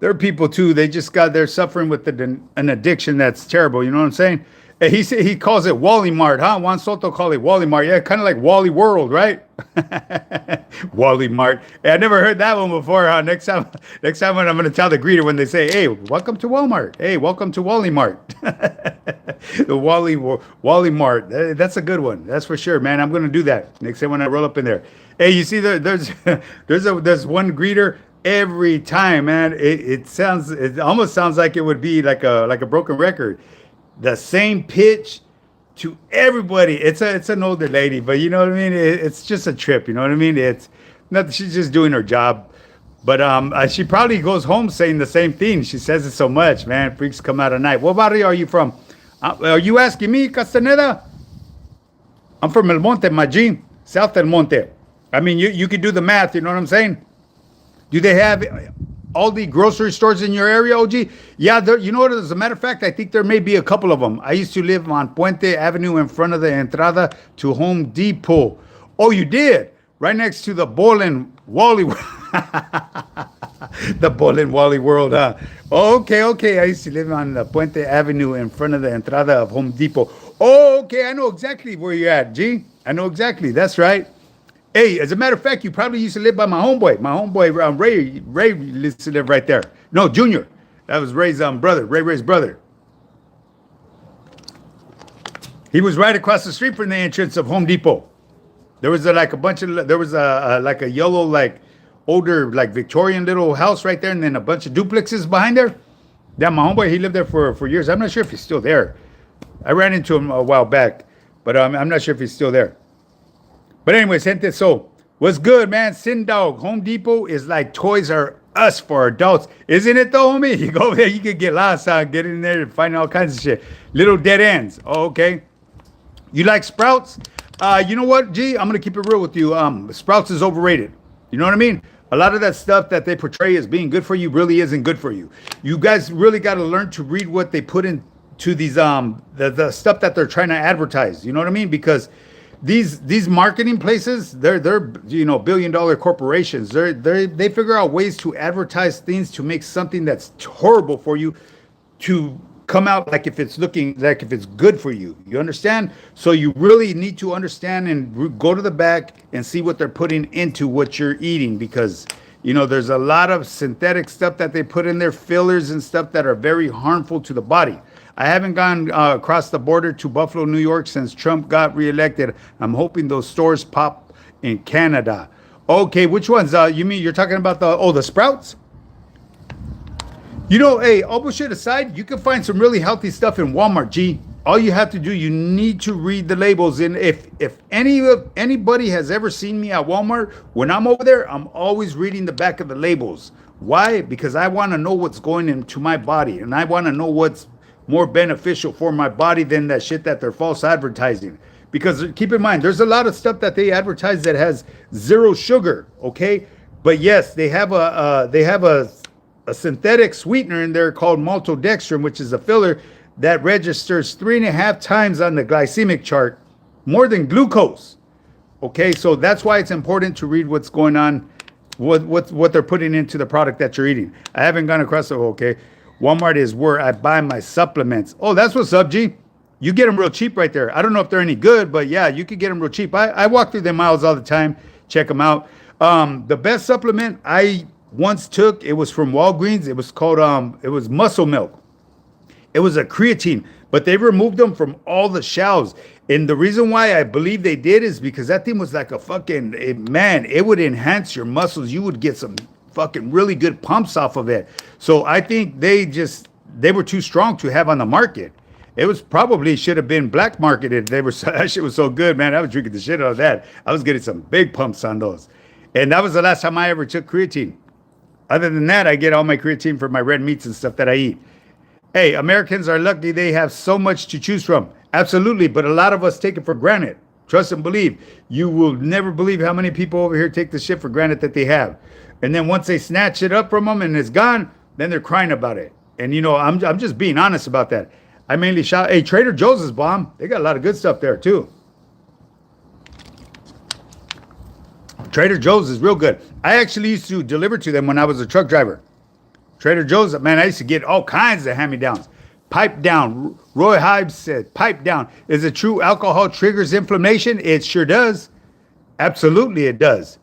Speaker 1: There are people too. They're suffering with an addiction that's terrible. You know what I'm saying? And he calls it Wally Mart, huh? Juan Soto called it Wally Mart. Yeah, kind of like Wally World, right? Wally Mart. Hey, I never heard that one before, huh? Next time when I'm going to tell the greeter when they say, "Hey, welcome to Walmart." Hey, welcome to Wally Mart. The Wally Mart. That's a good one. That's for sure, man. I'm going to do that next time when I roll up in there. Hey, you see, there's one greeter every time, man. It almost sounds like it would be like a broken record. The same pitch to everybody. It's an older lady, but you know what I mean. It's just a trip. You know what I mean. It's nothing. She's just doing her job. But she probably goes home saying the same thing. She says it so much, man. Freaks come out at night. What barrio are you from? Are you asking me, Castaneda? I'm from El Monte, my G. South El Monte. I mean, you could do the math. You know what I'm saying? Do they have all the grocery stores in your area, OG? Yeah, you know what? As a matter of fact, I think there may be a couple of them. I used to live on Puente Avenue in front of the entrada to Home Depot. Oh, you did? Right next to the Bowling Wally. The Bowling Wally World, huh? Oh, okay. I used to live on the Puente Avenue in front of the entrada of Home Depot. Oh, okay. I know exactly where you're at, G. I know exactly. That's right. Hey, as a matter of fact, you probably used to live by my homeboy. My homeboy, Ray used to live right there. No, Junior. That was Ray's brother, Ray's brother. He was right across the street from the entrance of Home Depot. There was like a yellow, like older, like Victorian little house right there, and then a bunch of duplexes behind there. Yeah, my homeboy, he lived there for years. I'm not sure if he's still there. I ran into him a while back, but I'm not sure if he's still there. But anyways, gente, so what's good, man? Sin Dog, Home Depot is like Toys R Us for adults. Isn't it though, homie? You go there, you can get lost, get in there and find all kinds of shit. Little dead ends. Oh, okay. You like Sprouts? You know what, G? I'm going to keep it real with you. Sprouts is overrated. You know what I mean? A lot of that stuff that they portray as being good for you really isn't good for you. You guys really got to learn to read what they put into these, the stuff that they're trying to advertise. You know what I mean? Because these marketing places, they're billion-dollar corporations. They figure out ways to advertise things to make something that's horrible for you to come out like if it's good for you. You understand? So you really need to understand and go to the back and see what they're putting into what you're eating, because there's a lot of synthetic stuff that they put in there, fillers and stuff that are very harmful to the body. I haven't gone across the border to Buffalo, New York since Trump got reelected. I'm hoping those stores pop in Canada. Okay, which ones? You mean you're talking about the Sprouts? Hey, all bullshit aside, you can find some really healthy stuff in Walmart, G. All you have to do, you need to read the labels. And if anybody has ever seen me at Walmart, when I'm over there, I'm always reading the back of the labels. Why? Because I want to know what's going into my body, and I want to know what's more beneficial for my body than that shit that they're false advertising. Because keep in mind, there's a lot of stuff that they advertise that has zero sugar, okay? But yes, they have a a synthetic sweetener in there called maltodextrin, which is a filler that registers 3.5 times on the glycemic chart more than glucose. Okay, so that's why it's important to read what's going on, what they're putting into the product that you're eating. I haven't gone across it. Okay, Walmart is where I buy my supplements. Oh, that's what's up, G. You get them real cheap right there. I don't know if they're any good, but yeah, you could get them real cheap. I walk through them aisles all the time. Check them out. The best supplement I once took, it was from Walgreens. It was called it was Muscle Milk. It was a creatine, but they removed them from all the shelves. And the reason why I believe they did is because that thing was like a fucking, man, it would enhance your muscles. You would get some fucking really good pumps off of it. So I think they were too strong to have on the market. It was probably should have been black marketed. That shit was so good, man. I was drinking the shit out of that. I was getting some big pumps on those. And that was the last time I ever took creatine. Other than that, I get all my creatine from my red meats and stuff that I eat. Hey, Americans are lucky they have so much to choose from. Absolutely, but a lot of us take it for granted. Trust and believe. You will never believe how many people over here take the shit for granted that they have. And then once they snatch it up from them and it's gone, then they're crying about it. And you know, I'm just being honest about that. I mainly shop. Hey, Trader Joe's is bomb. They got a lot of good stuff there too. Trader Joe's is real good. I actually used to deliver to them when I was a truck driver. Trader Joe's, man, I used to get all kinds of hand-me-downs. Pipe down. Roy Hibbs said, pipe down. Is it true alcohol triggers inflammation? It sure does. Absolutely it does.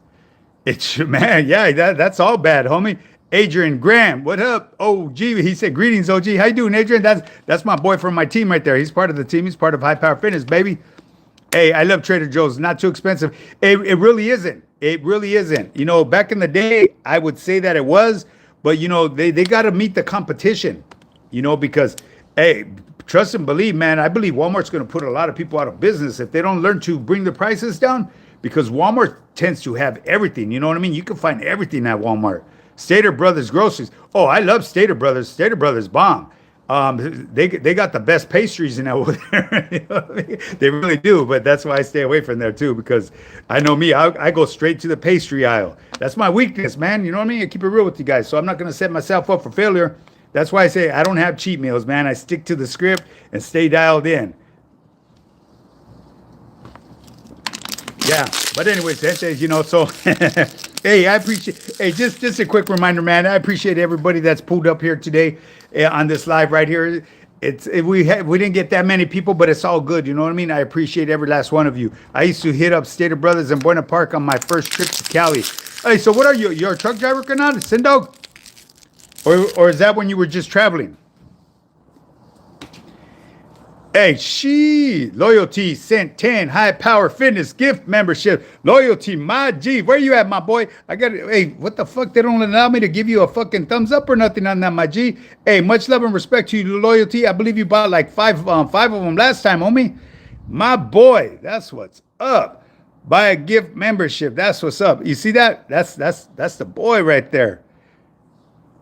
Speaker 1: It's, man, yeah, that's all bad, homie. Adrian Graham, what up? OG, he said, greetings, OG. How you doing, Adrian? That's my boy from my team right there. He's part of the team. He's part of High Power Fitness, baby. Hey, I love Trader Joe's. Not too expensive. It really isn't. It really isn't. You know, back in the day, I would say that it was, but, you know, they got to meet the competition, you know, because, hey, trust and believe, man, I believe Walmart's going to put a lot of people out of business if they don't learn to bring the prices down, because Walmart tends to have everything. You know what I mean? You can find everything at Walmart. Stater Brothers Groceries. Oh, I love Stater Brothers. Stater Brothers bomb. They got the best pastries in over there. You know what I mean? They really do, but that's why I stay away from there too, because I know me, I go straight to the pastry aisle. That's my weakness, man. You know what I mean? I keep it real with you guys, so I'm not going to set myself up for failure. That's why I say I don't have cheat meals, man. I stick to the script and stay dialed in. Yeah, but anyways, you know, so hey, I appreciate. Hey, just a quick reminder, man. I appreciate everybody that's pulled up here today on this live right here. We didn't get that many people, but it's all good. You know what I mean? I appreciate every last one of you. I used to hit up Stater Brothers in Buena Park on my first trip to Cali. Hey, so what are you? You're a truck driver, Canal? Sindog? Or is that when you were just traveling? Hey, Loyalty sent 10 High Power Fitness gift membership. Loyalty, my G. Where you at, my boy? I got it. Hey, what the fuck? They don't allow me to give you a fucking thumbs up or nothing on that, my G. Hey, much love and respect to you, Loyalty. I believe you bought like five of them last time, homie. My boy, that's what's up. Buy a gift membership. That's what's up. You see that? That's the boy right there.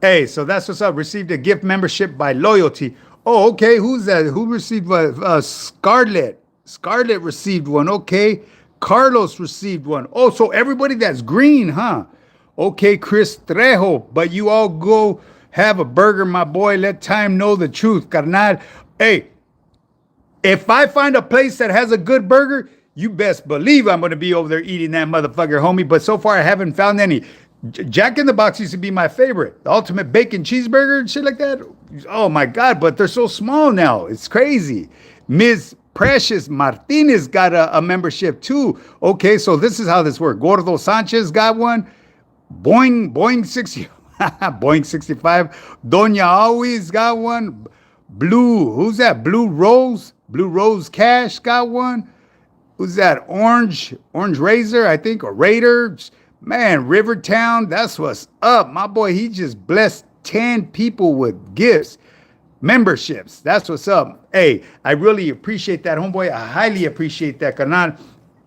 Speaker 1: Hey, so that's what's up. Received a gift membership by Loyalty. Oh, okay. Who's that? Who received one? Scarlett. Scarlett received one. Okay. Carlos received one. Oh, so everybody that's green, huh? Okay, Chris Trejo. But you all go have a burger, my boy. Let time know the truth, carnal. Hey, if I find a place that has a good burger, you best believe I'm going to be over there eating that motherfucker, homie. But so far, I haven't found any. Jack in the Box used to be my favorite. The ultimate bacon cheeseburger and shit like that. Oh my God, but they're so small now. It's crazy. Ms. Precious Martinez got a membership too. Okay, so this is how this works. Gordo Sanchez got one. Boeing 60, Boeing 65. Doña Always got one. Who's that? Blue Rose Cash got one. Who's that? Orange Razor, I think, or Raider. Man, Rivertown, that's what's up. My boy, he just blessed 10 people with gifts, memberships. That's what's up. Hey, I really appreciate that, homeboy. I highly appreciate that, Kanan.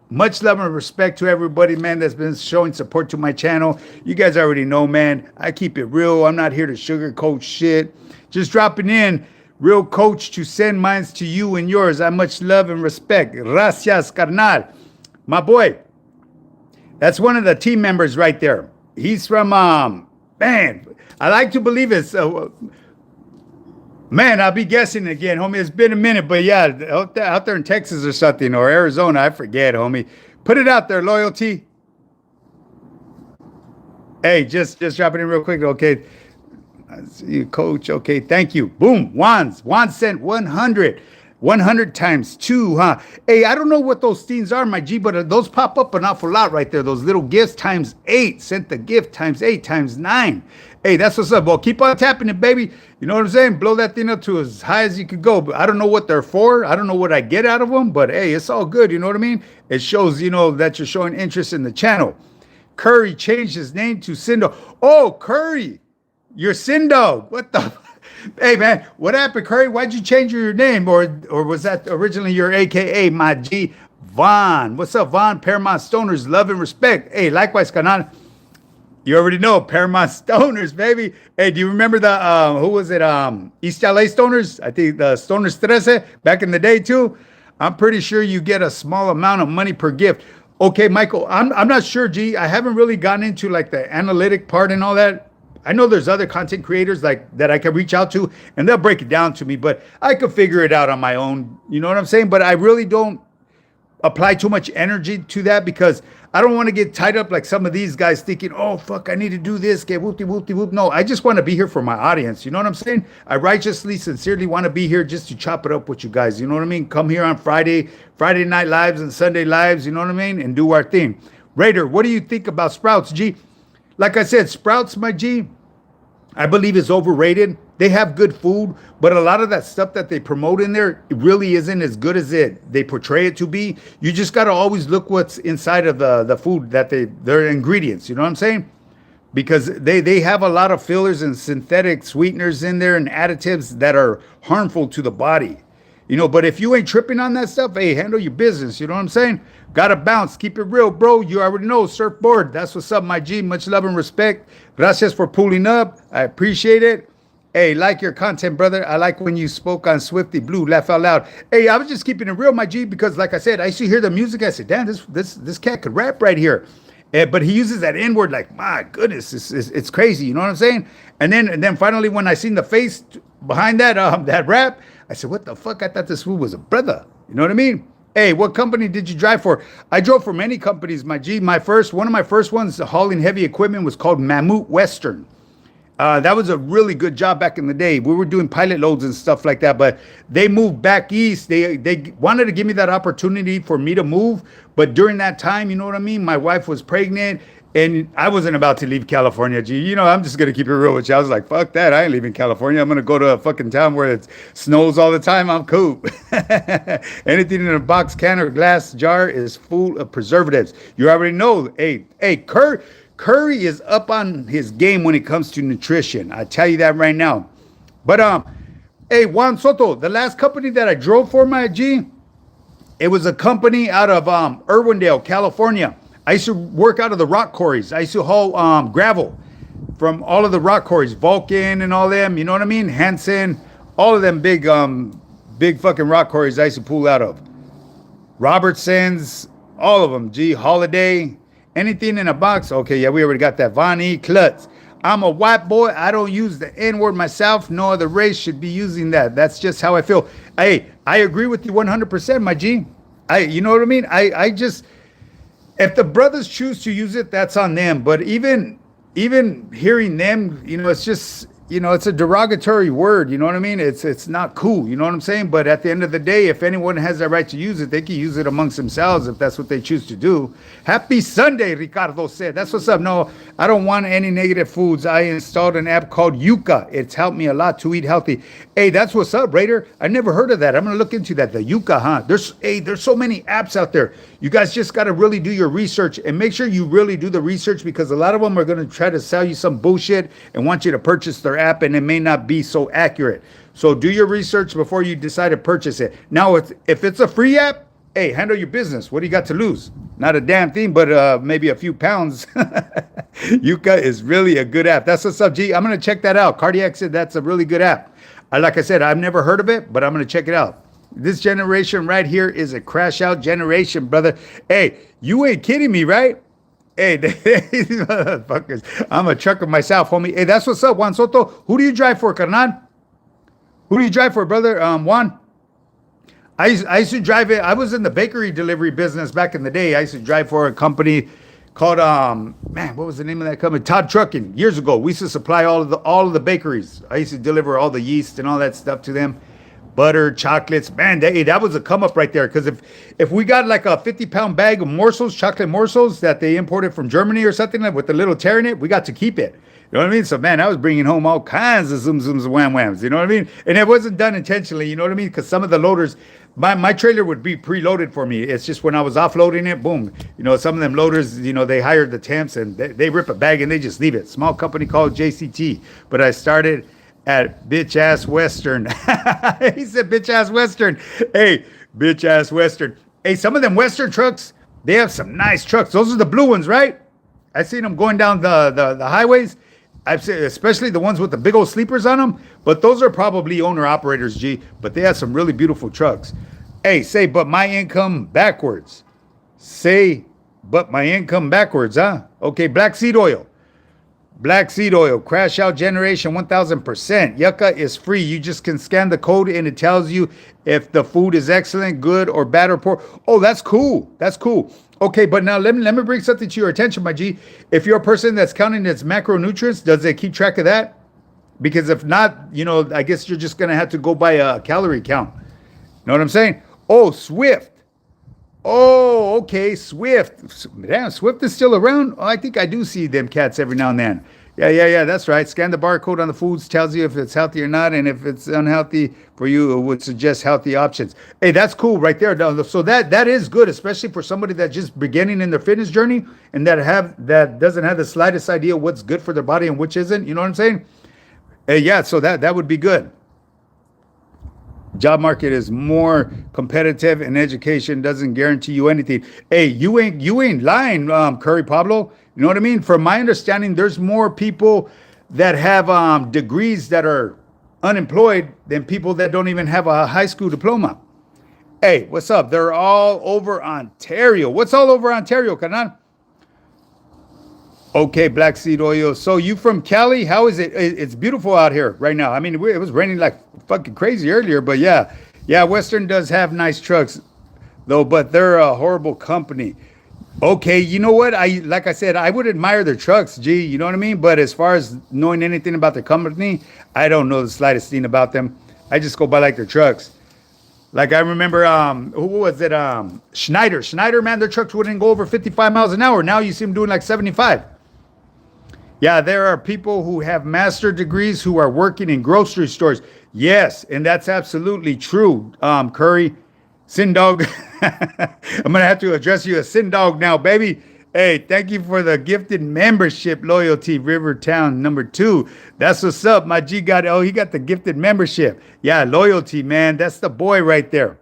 Speaker 1: Much love and respect to everybody, man, that's been showing support to my channel. You guys already know, man, I keep it real. I'm not here to sugarcoat shit. Just dropping in, real coach, to send mines to you and yours. I much love and respect. Gracias, carnal. My boy. That's one of the team members right there. He's from, man, I like to believe it's. Man, I'll be guessing again, homie. It's been a minute, but yeah, out there in Texas or something, or Arizona, I forget, homie. Put it out there, loyalty. Hey, just drop it in real quick, okay? I see you, coach. Okay, thank you. Boom, Juan sent 100. 100 times 2, huh? Hey, I don't know what those themes are, my G, but those pop up an awful lot right there. Those little gifts times 8. Sent the gift times 8 times 9. Hey, that's what's up. Well, keep on tapping it, baby. You know what I'm saying? Blow that thing up to as high as you could go. But I don't know what they're for. I don't know what I get out of them. But hey, it's all good. You know what I mean? It shows, that you're showing interest in the channel. Curry changed his name to Sindo. Oh, Curry. You're Sindo. What the? Hey, man, what happened, Curry? Why'd you change your name? Or was that originally your AKA, my G? Vaughn. What's up, Vaughn? Paramount Stoners, love and respect. Hey, likewise, Kanan. You already know, Paramount Stoners, baby. Hey, do you remember the, who was it? East LA Stoners? I think the Stoners 13 back in the day, too. I'm pretty sure you get a small amount of money per gift. Okay, Michael, I'm not sure, G. I haven't really gotten into like the analytic part and all that. I know there's other content creators like that I can reach out to and they'll break it down to me, but I could figure it out on my own. You know what I'm saying? But I really don't apply too much energy to that because I don't want to get tied up like some of these guys thinking, oh, fuck, I need to do this, get whoop whoop whoop. No, I just want to be here for my audience. You know what I'm saying? I righteously, sincerely want to be here just to chop it up with you guys. You know what I mean? Come here on Friday night lives and Sunday lives, you know what I mean? And do our thing. Raider, what do you think about Sprouts, G? Like I said, Sprouts, my G, I believe is overrated. They have good food, but a lot of that stuff that they promote in there, it really isn't as good as they portray it to be. You just got to always look what's inside of the food that their ingredients, you know what I'm saying? Because they have a lot of fillers and synthetic sweeteners in there and additives that are harmful to the body. But if you ain't tripping on that stuff, hey, handle your business. You know what I'm saying? Gotta bounce. Keep it real, bro. You already know. Surfboard. That's what's up, my G. Much love and respect. Gracias for pulling up. I appreciate it. Hey, like your content, brother. I like when you spoke on Swifty Blue. Laugh out loud. Hey, I was just keeping it real, my G, because like I said, I used to hear the music. I said, damn, this cat could rap right here. But he uses that N word like, my goodness, it's crazy. You know what I'm saying? And then finally, when I seen the face behind that rap, I said, what the fuck? I thought this fool was a brother. You know what I mean? Hey, what company did you drive for? I drove for many companies, my G. One of my first ones, hauling heavy equipment, was called Mammoth Western. That was a really good job back in the day. We were doing pilot loads and stuff like that, but they moved back east. They wanted to give me that opportunity for me to move, but during that time, you know what I mean? My wife was pregnant, and I wasn't about to leave California, G. I'm just going to keep it real with you. I was like, fuck that. I ain't leaving California. I'm going to go to a fucking town where it snows all the time. I'm cool. Anything in a box, can, or glass jar is full of preservatives. You already know. Hey, Curry is up on his game when it comes to nutrition. I tell you that right now. But, hey, Juan Soto, the last company that I drove for, my G, it was a company out of Irwindale, California. I used to work out of the rock quarries. I used to haul gravel from all of the rock quarries, Vulcan and all them, you know what I mean? Hanson, all of them big fucking rock quarries I used to pull out of. Robertson's, all of them, G, Holiday, anything in a box. Okay, yeah, we already got that. Von E. Klutz. I'm a white boy. I don't use the N-word myself. No other race should be using that. That's just how I feel. Hey, I agree with you 100%, my G. You know what I mean? I just... If the brothers choose to use it, that's on them. But even hearing them, it's just, it's a derogatory word. You know what I mean? It's not cool. You know what I'm saying? But at the end of the day, if anyone has the right to use it, they can use it amongst themselves if that's what they choose to do. Happy Sunday, Ricardo said. That's what's up. No, I don't want any negative foods. I installed an app called Yuka. It's helped me a lot to eat healthy. Hey, that's what's up, Raider. I never heard of that. I'm going to look into that. The Yuka, huh? There's so many apps out there. You guys just got to really do your research and make sure you really do the research because a lot of them are going to try to sell you some bullshit and want you to purchase their app and it may not be so accurate. So do your research before you decide to purchase it. Now, if it's a free app, hey, handle your business. What do you got to lose? Not a damn thing, but maybe a few pounds. Yuka is really a good app. That's what's up, G. I'm going to check that out. Cardiac said that's a really good app. Like I said, I've never heard of it, but I'm going to check it out. This generation right here is a crash out generation, brother. Hey, you ain't kidding me, right? Hey, these motherfuckers. I'm a trucker myself, homie. Hey, that's what's up, Juan Soto. Who do you drive for, carnal? Who do you drive for, brother? Juan? I used to drive it. I was in the bakery delivery business back in the day. I used to drive for a company called man, what was the name of that company? Todd Trucking. Years ago, we used to supply all of the bakeries. I used to deliver all the yeast and all that stuff to them, butter, chocolates. Man, that was a come up right there. Because if we got like a 50-pound bag of morsels, chocolate morsels that they imported from Germany or something like with the little tear in it, we got to keep it. You know what I mean? So, man, I was bringing home all kinds of zoom zooms and wham whams. You know what I mean? And it wasn't done intentionally. You know what I mean? Because some of the loaders, my trailer would be preloaded for me. It's just when I was offloading it, boom. You know, some of them loaders, you know, they hired the temps and they rip a bag and they just leave it. Small company called JCT. But I started at Bitch Ass Western. He said Bitch Ass Western. Hey, Bitch Ass Western. Hey, some of them Western trucks, they have some nice trucks. Those are the blue ones, right? I seen them going down the highways. I've seen, especially the ones with the big old sleepers on them. But those are probably owner operators, G. But they have some really beautiful trucks. Hey, say, but my income backwards. Say, but my income backwards, huh? Okay, black seed oil. Black seed oil, crash out generation 1000%. Yucca is free. You just can scan the code and it tells you if the food is excellent, good, or bad, or poor. Oh, that's cool. That's cool. Okay, but now let me bring something to your attention, my G. If you're a person that's counting its macronutrients, does it keep track of that? Because if not, you know, I guess you're just going to have to go by a calorie count. Know what I'm saying? Oh, Swift. Oh, okay, Swift. Damn, Swift is still around? Oh, I think I do see them cats every now and then. Yeah, that's right. Scan the barcode on the foods, tells you if it's healthy or not, and if it's unhealthy for you, it would suggest healthy options. Hey, that's cool right there. So that is good, especially for somebody that's just beginning in their fitness journey and that doesn't have the slightest idea what's good for their body and which isn't. You know what I'm saying? Hey, yeah, so that would be good. Job market is more competitive and education doesn't guarantee you anything. Hey, you ain't lying, Curry Pablo. You know what I mean? From my understanding, there's more people that have degrees that are unemployed than people that don't even have a high school diploma. Hey, what's up? They're all over Ontario. What's all over Ontario, Kanan? Okay, black seed oil. So you from Cali? How is it? It's beautiful out here right now. I mean, it was raining like fucking crazy earlier, but yeah, Western does have nice trucks, though. But they're a horrible company. Okay, you know what? Like I said, I would admire their trucks, G. You know what I mean? But as far as knowing anything about their company, I don't know the slightest thing about them. I just go by like their trucks. Like I remember, who was it? Schneider. Schneider, man, their trucks wouldn't go over 55 miles an hour. Now you see them doing like 75. Yeah, there are people who have master degrees who are working in grocery stores. Yes, and that's absolutely true, Curry. Sin Dog. I'm going to have to address you as Sin Dog now, baby. Hey, thank you for the gifted membership, Loyalty Rivertown #2. That's what's up. My G he got the gifted membership. Yeah, Loyalty, man. That's the boy right there.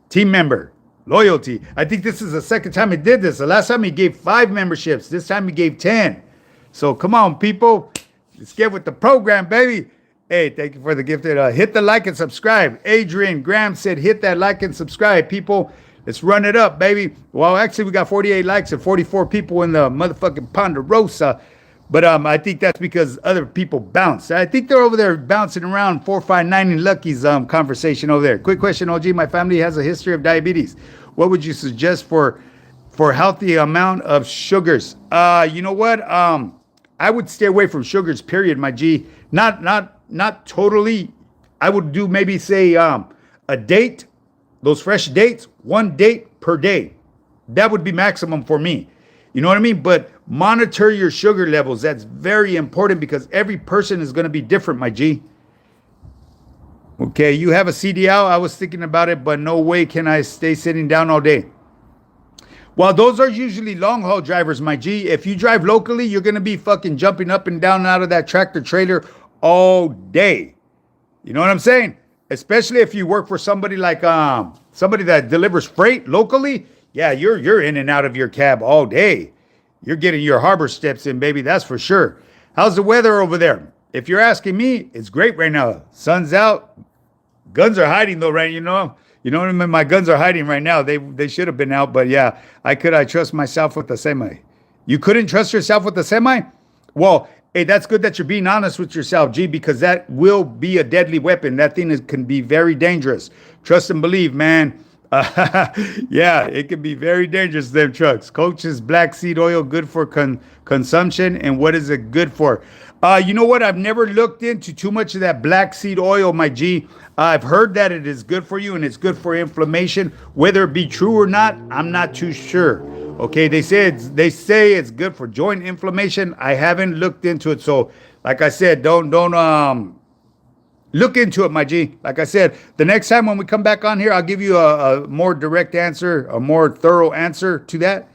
Speaker 1: Team member. Loyalty. I think this is the second time he did this. The last time he gave 5 memberships. This time he gave 10. So come on, people. Let's get with the program, baby. Hey, thank you for the gifted. Hit the like and subscribe. Adrian Graham said, hit that like and subscribe, people. Let's run it up, baby. Well, actually, we got 48 likes and 44 people in the motherfucking Ponderosa. But I think that's because other people bounce. I think they're over there bouncing around 459 and Lucky's conversation over there. Quick question, OG. My family has a history of diabetes. What would you suggest for healthy amount of sugars? You know what? I would stay away from sugars, period, my G. Not totally. I would do maybe say a date, those fresh dates, 1 date per day. That would be maximum for me. You know what I mean? But monitor your sugar levels. That's very important because every person is going to be different, my G. Okay, you have a CDL. I was thinking about it, but no way can I stay sitting down all day. Well, those are usually long haul drivers, my G. If you drive locally, you're going to be fucking jumping up and down out of that tractor trailer all day. You know what I'm saying? Especially if you work for somebody like somebody that delivers freight locally. Yeah, you're in and out of your cab all day. You're getting your harbor steps in, baby. That's for sure. How's the weather over there? If you're asking me, it's great right now. Sun's out. Guns are hiding though, right? You know what I mean? My guns are hiding right now. They should have been out, but yeah, I trust myself with the semi. You couldn't trust yourself with the semi? Well, hey, that's good that you're being honest with yourself, G, because that will be a deadly weapon. That thing can be very dangerous. Trust and believe, man. Yeah, it can be very dangerous, them trucks. Coach, is black seed oil good for consumption? And what is it good for? You know what? I've never looked into too much of that black seed oil, my G. I've heard that it is good for you and it's good for inflammation. Whether it be true or not, I'm not too sure. Okay, they say it's good for joint inflammation. I haven't looked into it, so like I said, don't look into it, my G. Like I said, the next time when we come back on here, I'll give you a more direct answer, a more thorough answer to that,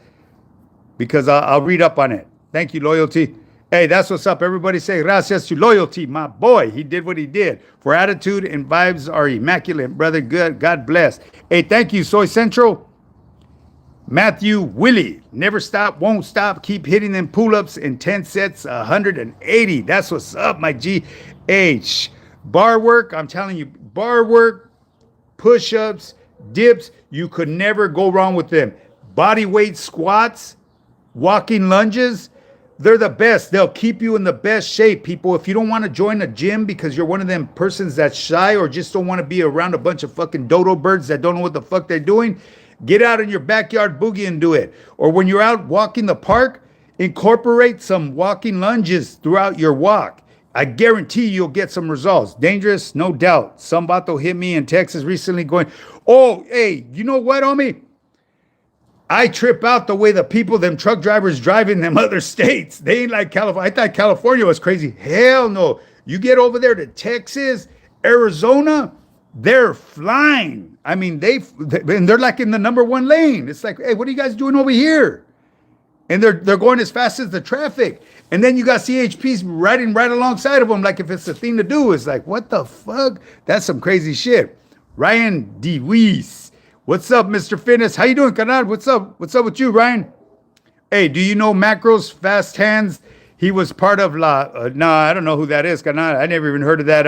Speaker 1: because I'll read up on it. Thank you, Loyalty. Hey, that's what's up. Everybody say gracias to Loyalty, my boy. He did what he did. For attitude and vibes are immaculate, brother. Good. God bless. Hey, thank you, Soy Central. Matthew Willie, never stop, won't stop. Keep hitting them pull-ups in 10 sets, 180. That's what's up, my G. H. Bar work, I'm telling you, bar work, push-ups, dips, you could never go wrong with them. Body weight squats, walking lunges, they're the best. They'll keep you in the best shape, people. If you don't want to join a gym because you're one of them persons that's shy or just don't want to be around a bunch of fucking dodo birds that don't know what the fuck they're doing, get out in your backyard boogie and do it. Or when you're out walking the park, incorporate some walking lunges throughout your walk. I guarantee you'll get some results. Dangerous, no doubt. Some vato hit me in Texas recently going, oh, hey, you know what, homie? I trip out the way the people, them truck drivers drive in them other states. They ain't like California. I thought California was crazy. Hell no. You get over there to Texas, Arizona, they're flying. I mean, they're like in the number one lane. It's like, hey, what are you guys doing over here? And they're going as fast as the traffic. And then you got CHPs riding right alongside of them, like if it's the thing to do. It's like, what the fuck? That's some crazy shit. Ryan DeWeese. What's up, Mr. Fitness? How you doing, Canal? What's up? What's up with you, Ryan? Hey, do you know Macros Fast Hands? He was part of no, I don't know who that is, Canal. I never even heard of that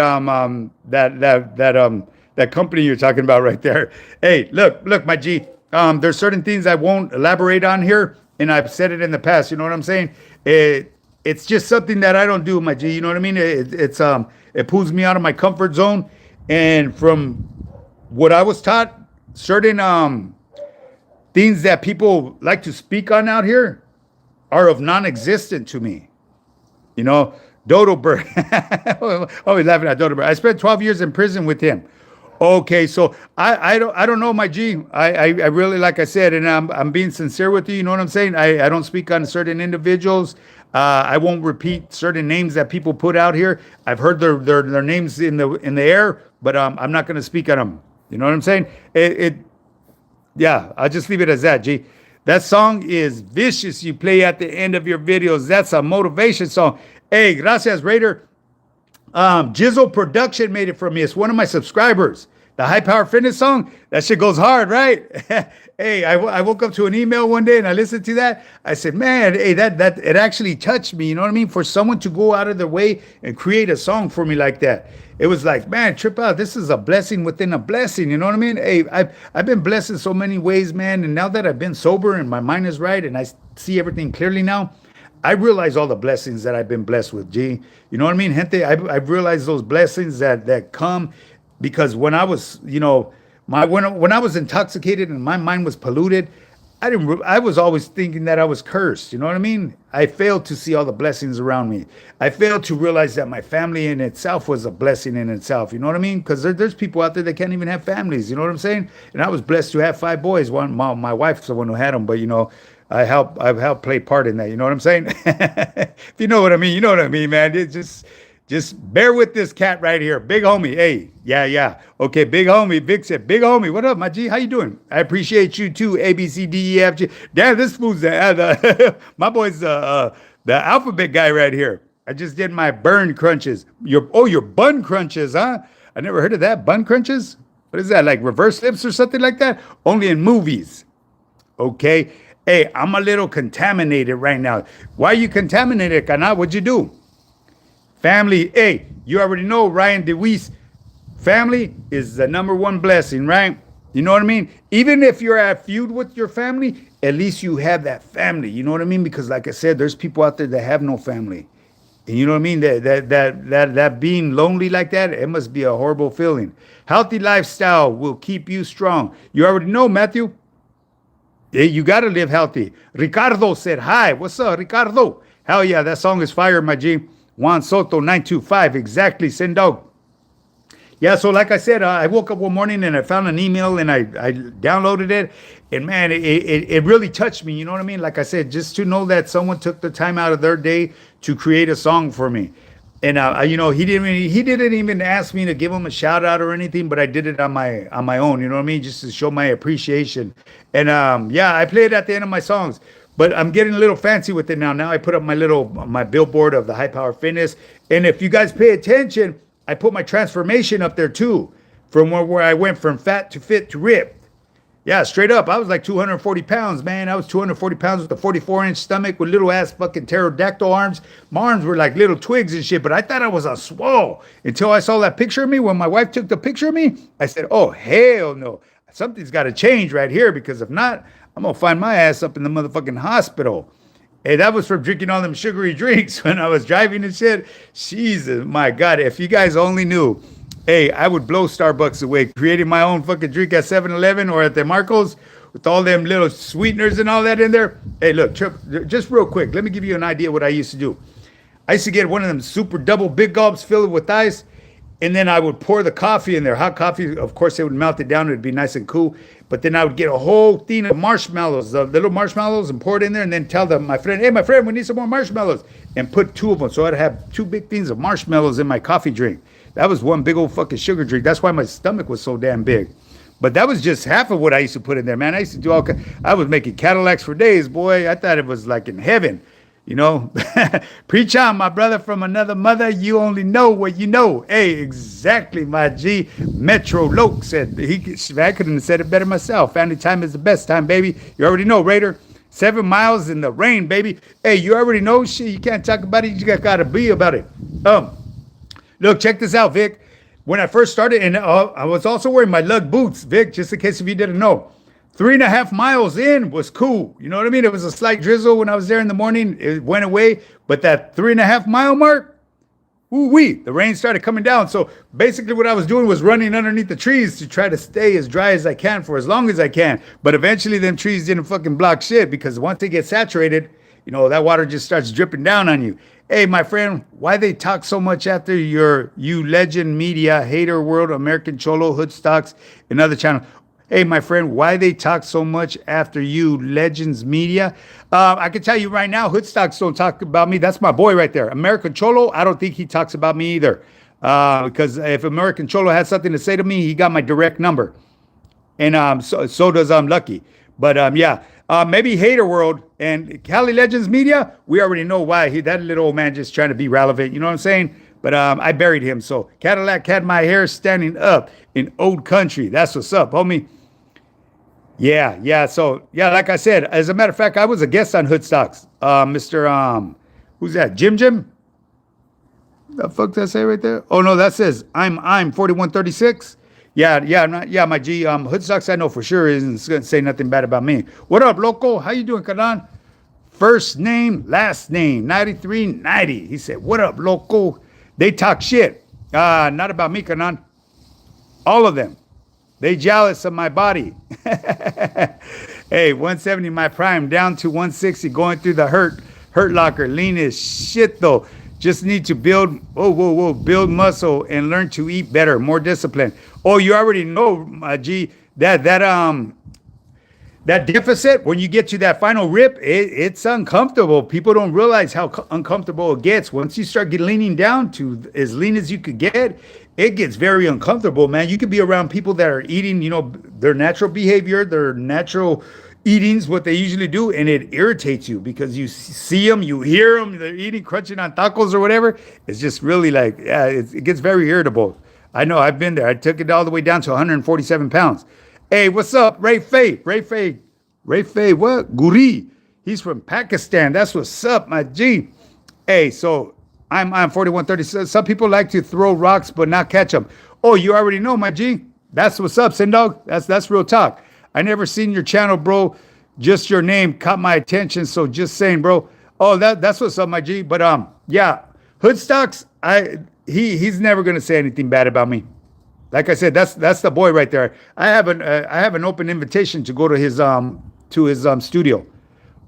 Speaker 1: that company you're talking about right there. Hey, look, my G. There's certain things I won't elaborate on here, and I've said it in the past. You know what I'm saying? It's just something that I don't do, my G. You know what I mean? It pulls me out of my comfort zone, and from what I was taught, certain things that people like to speak on out here are of non-existent to me. You know, Dodo Bird. Always laughing at Dodo Bird. I spent 12 years in prison with him. Okay, so I don't know, my G. I really, like I said, and I'm being sincere with you. You know what I'm saying? I don't speak on certain individuals. I won't repeat certain names that people put out here. I've heard their names in the air, but I'm not going to speak on them. You know what I'm saying? Yeah, I'll just leave it as that, G. That song is vicious. You play at the end of your videos. That's a motivation song. Hey, gracias, Raider. Jizzle Production made it for me. It's one of my subscribers. The High Power Fitness song, that shit goes hard, right? Hey, I woke up to an email one day and I listened to that. I said, man, hey, that it actually touched me. You know what I mean? For someone to go out of their way and create a song for me like that. It was like, man, trip out. This is a blessing within a blessing. You know what I mean? Hey, I've been blessed in so many ways, man. And now that I've been sober and my mind is right and I see everything clearly now, I realize all the blessings that I've been blessed with, G. You know what I mean, gente? I've realized those blessings that come because when I was, you know, when I was intoxicated and my mind was polluted, I was always thinking that I was cursed. You know what I mean? I failed to see all the blessings around me. I failed to realize that my family in itself was a blessing in itself. You know what I mean? Because there's people out there that can't even have families. You know what I'm saying? And I was blessed to have 5 boys. My wife's the one who had them, but you know, I've helped play part in that. You know what I'm saying? If you know what I mean, you know what I mean, man. It's just bear with this cat right here. Big homie. Hey, yeah. Okay, big homie. Vic said, big homie. What up, my G? How you doing? I appreciate you too. A, B, C, D, E, F, G. Damn, this fool's my boy's the alphabet guy right here. I just did my burn crunches. Your bun crunches, huh? I never heard of that. Bun crunches? What is that, like reverse lips or something like that? Only in movies. Okay. Hey, I'm a little contaminated right now. Why are you contaminated, Kana? What'd you do? Family, hey, you already know Ryan DeWeese. Family is the number one blessing, right? You know what I mean? Even if you're at feud with your family, at least you have that family. You know what I mean? Because like I said, there's people out there that have no family. And you know what I mean? That being lonely like that, it must be a horrible feeling. Healthy lifestyle will keep you strong. You already know, Matthew. You got to live healthy. Ricardo said, hi. What's up, Ricardo? Hell yeah, that song is fire, my G. Juan Soto 925. Exactly, send dog. Yeah, so like I said, I woke up one morning and I found an email and I downloaded it. And man, it really touched me. You know what I mean? Like I said, just to know that someone took the time out of their day to create a song for me. And you know, he didn't even ask me to give him a shout out or anything, but I did it on my own. You know what I mean? Just to show my appreciation. And yeah, I play it at the end of my songs. But I'm getting a little fancy with it now. Now I put up my billboard of the High Power Fitness. And if you guys pay attention, I put my transformation up there too, from where I went from fat to fit to ripped. Yeah, straight up. I was like 240 pounds, man. I was 240 pounds with a 44-inch stomach with little ass fucking pterodactyl arms. My arms were like little twigs and shit, but I thought I was a swole until I saw that picture of me. When my wife took the picture of me, I said, oh, hell no. Something's got to change right here, because if not, I'm going to find my ass up in the motherfucking hospital. Hey, that was from drinking all them sugary drinks when I was driving and shit. Jesus, my God, if you guys only knew. Hey, I would blow Starbucks away, creating my own fucking drink at 7-Eleven or at the Marcos with all them little sweeteners and all that in there. Hey, look, just real quick, let me give you an idea what I used to do. I used to get one of them super double big gulps, fill it with ice, and then I would pour the coffee in there. Hot coffee, of course, it would melt it down. It would be nice and cool. But then I would get a whole thing of marshmallows, the little marshmallows, and pour it in there, and then tell my friend, hey, my friend, we need some more marshmallows, and put 2 of them. So I'd have 2 big things of marshmallows in my coffee drink. That was one big old fucking sugar drink. That's why my stomach was so damn big. But that was just half of what I used to put in there, man. I used to do I was making Cadillacs for days, boy. I thought it was like in heaven, you know. Preach on, my brother from another mother. You only know what you know. Hey, exactly, my G. Metro Loke said. I couldn't have said it better myself. Family time is the best time, baby. You already know, Raider. 7 miles in the rain, baby. Hey, you already know shit. You can't talk about it. You got to be about it. Look, check this out, Vic. When I first started, and I was also wearing my lug boots, Vic, just in case if you didn't know. 3.5 miles in was cool. You know what I mean? It was a slight drizzle when I was there in the morning. It went away. But that 3.5 mile mark, woo-wee, the rain started coming down. So basically what I was doing was running underneath the trees to try to stay as dry as I can for as long as I can. But eventually them trees didn't fucking block shit, because once they get saturated, you know, that water just starts dripping down on you. Hey, my friend, why they talk so much after you legend media, hater world, American Cholo, Hood Stocks, and other channels? Hey, my friend, why they talk so much after you legends media? I can tell you right now, Hood Stocks don't talk about me. That's my boy right there. American Cholo, I don't think he talks about me either. Because if American Cholo has something to say to me, he got my direct number. And so does Lucky. But yeah. Maybe Hater World and Cali Legends Media, we already know why. That little old man just trying to be relevant. You know what I'm saying? But I buried him. So Cadillac had my hair standing up in old country. That's what's up, homie. Yeah. So, yeah, like I said, as a matter of fact, I was a guest on Hood Stocks. Mr. Who's that? Jim? The fuck did I say right there? Oh, no, that says I'm 4136. Yeah, my G. Hood Stocks, I know for sure isn't going to say nothing bad about me. What up, loco? How you doing, Kanan? First name, last name, 9390. He said, what up, loco? They talk shit. Not about me, Kanan. All of them. They jealous of my body. Hey, 170 my prime, down to 160, going through the hurt locker. Lean as shit, though. Just need to build muscle and learn to eat better, more discipline. Oh, you already know, G, that deficit, when you get to that final rip, it's uncomfortable. People don't realize how uncomfortable it gets. Once you start leaning down to as lean as you could get, it gets very uncomfortable, man. You could be around people that are eating, you know, their natural behavior, their natural eating's what they usually do, and it irritates you because you see them, you hear them, they're eating, crunching on tacos or whatever. It's just really like, yeah, it gets very irritable. I know, I've been there. I took it all the way down to 147 pounds. Hey, what's up, Ray Faye, what? Guri. He's from Pakistan. That's what's up, my G. Hey, so I'm 4130. Some people like to throw rocks but not catch them. Oh, you already know, my G. That's what's up, Sindog. That's real talk. I never seen your channel, bro. Just your name caught my attention. So just saying, bro. Oh, that's what's up, my G. But yeah, Hoodstocks. He's never gonna say anything bad about me. Like I said, that's the boy right there. I have an open invitation to go to his studio.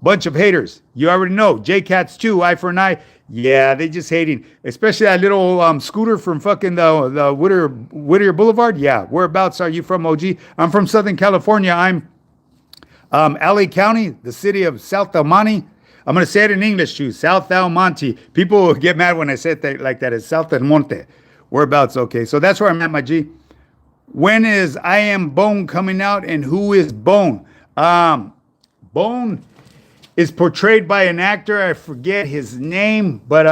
Speaker 1: Bunch of haters. You already know. J Cats too. Eye for an eye. Yeah, they just hating. Especially that little scooter from fucking the Whittier Boulevard. Yeah, whereabouts are you from, OG? I'm from Southern California. I'm LA County, the city of South El Monte. I'm gonna say it in English too. South El Monte. People will get mad when I say it like that. It's South El Monte. Whereabouts? Okay, so that's where I'm at, my G. When is I Am Bone coming out, and who is Bone? Bone is portrayed by an actor. I forget his name, but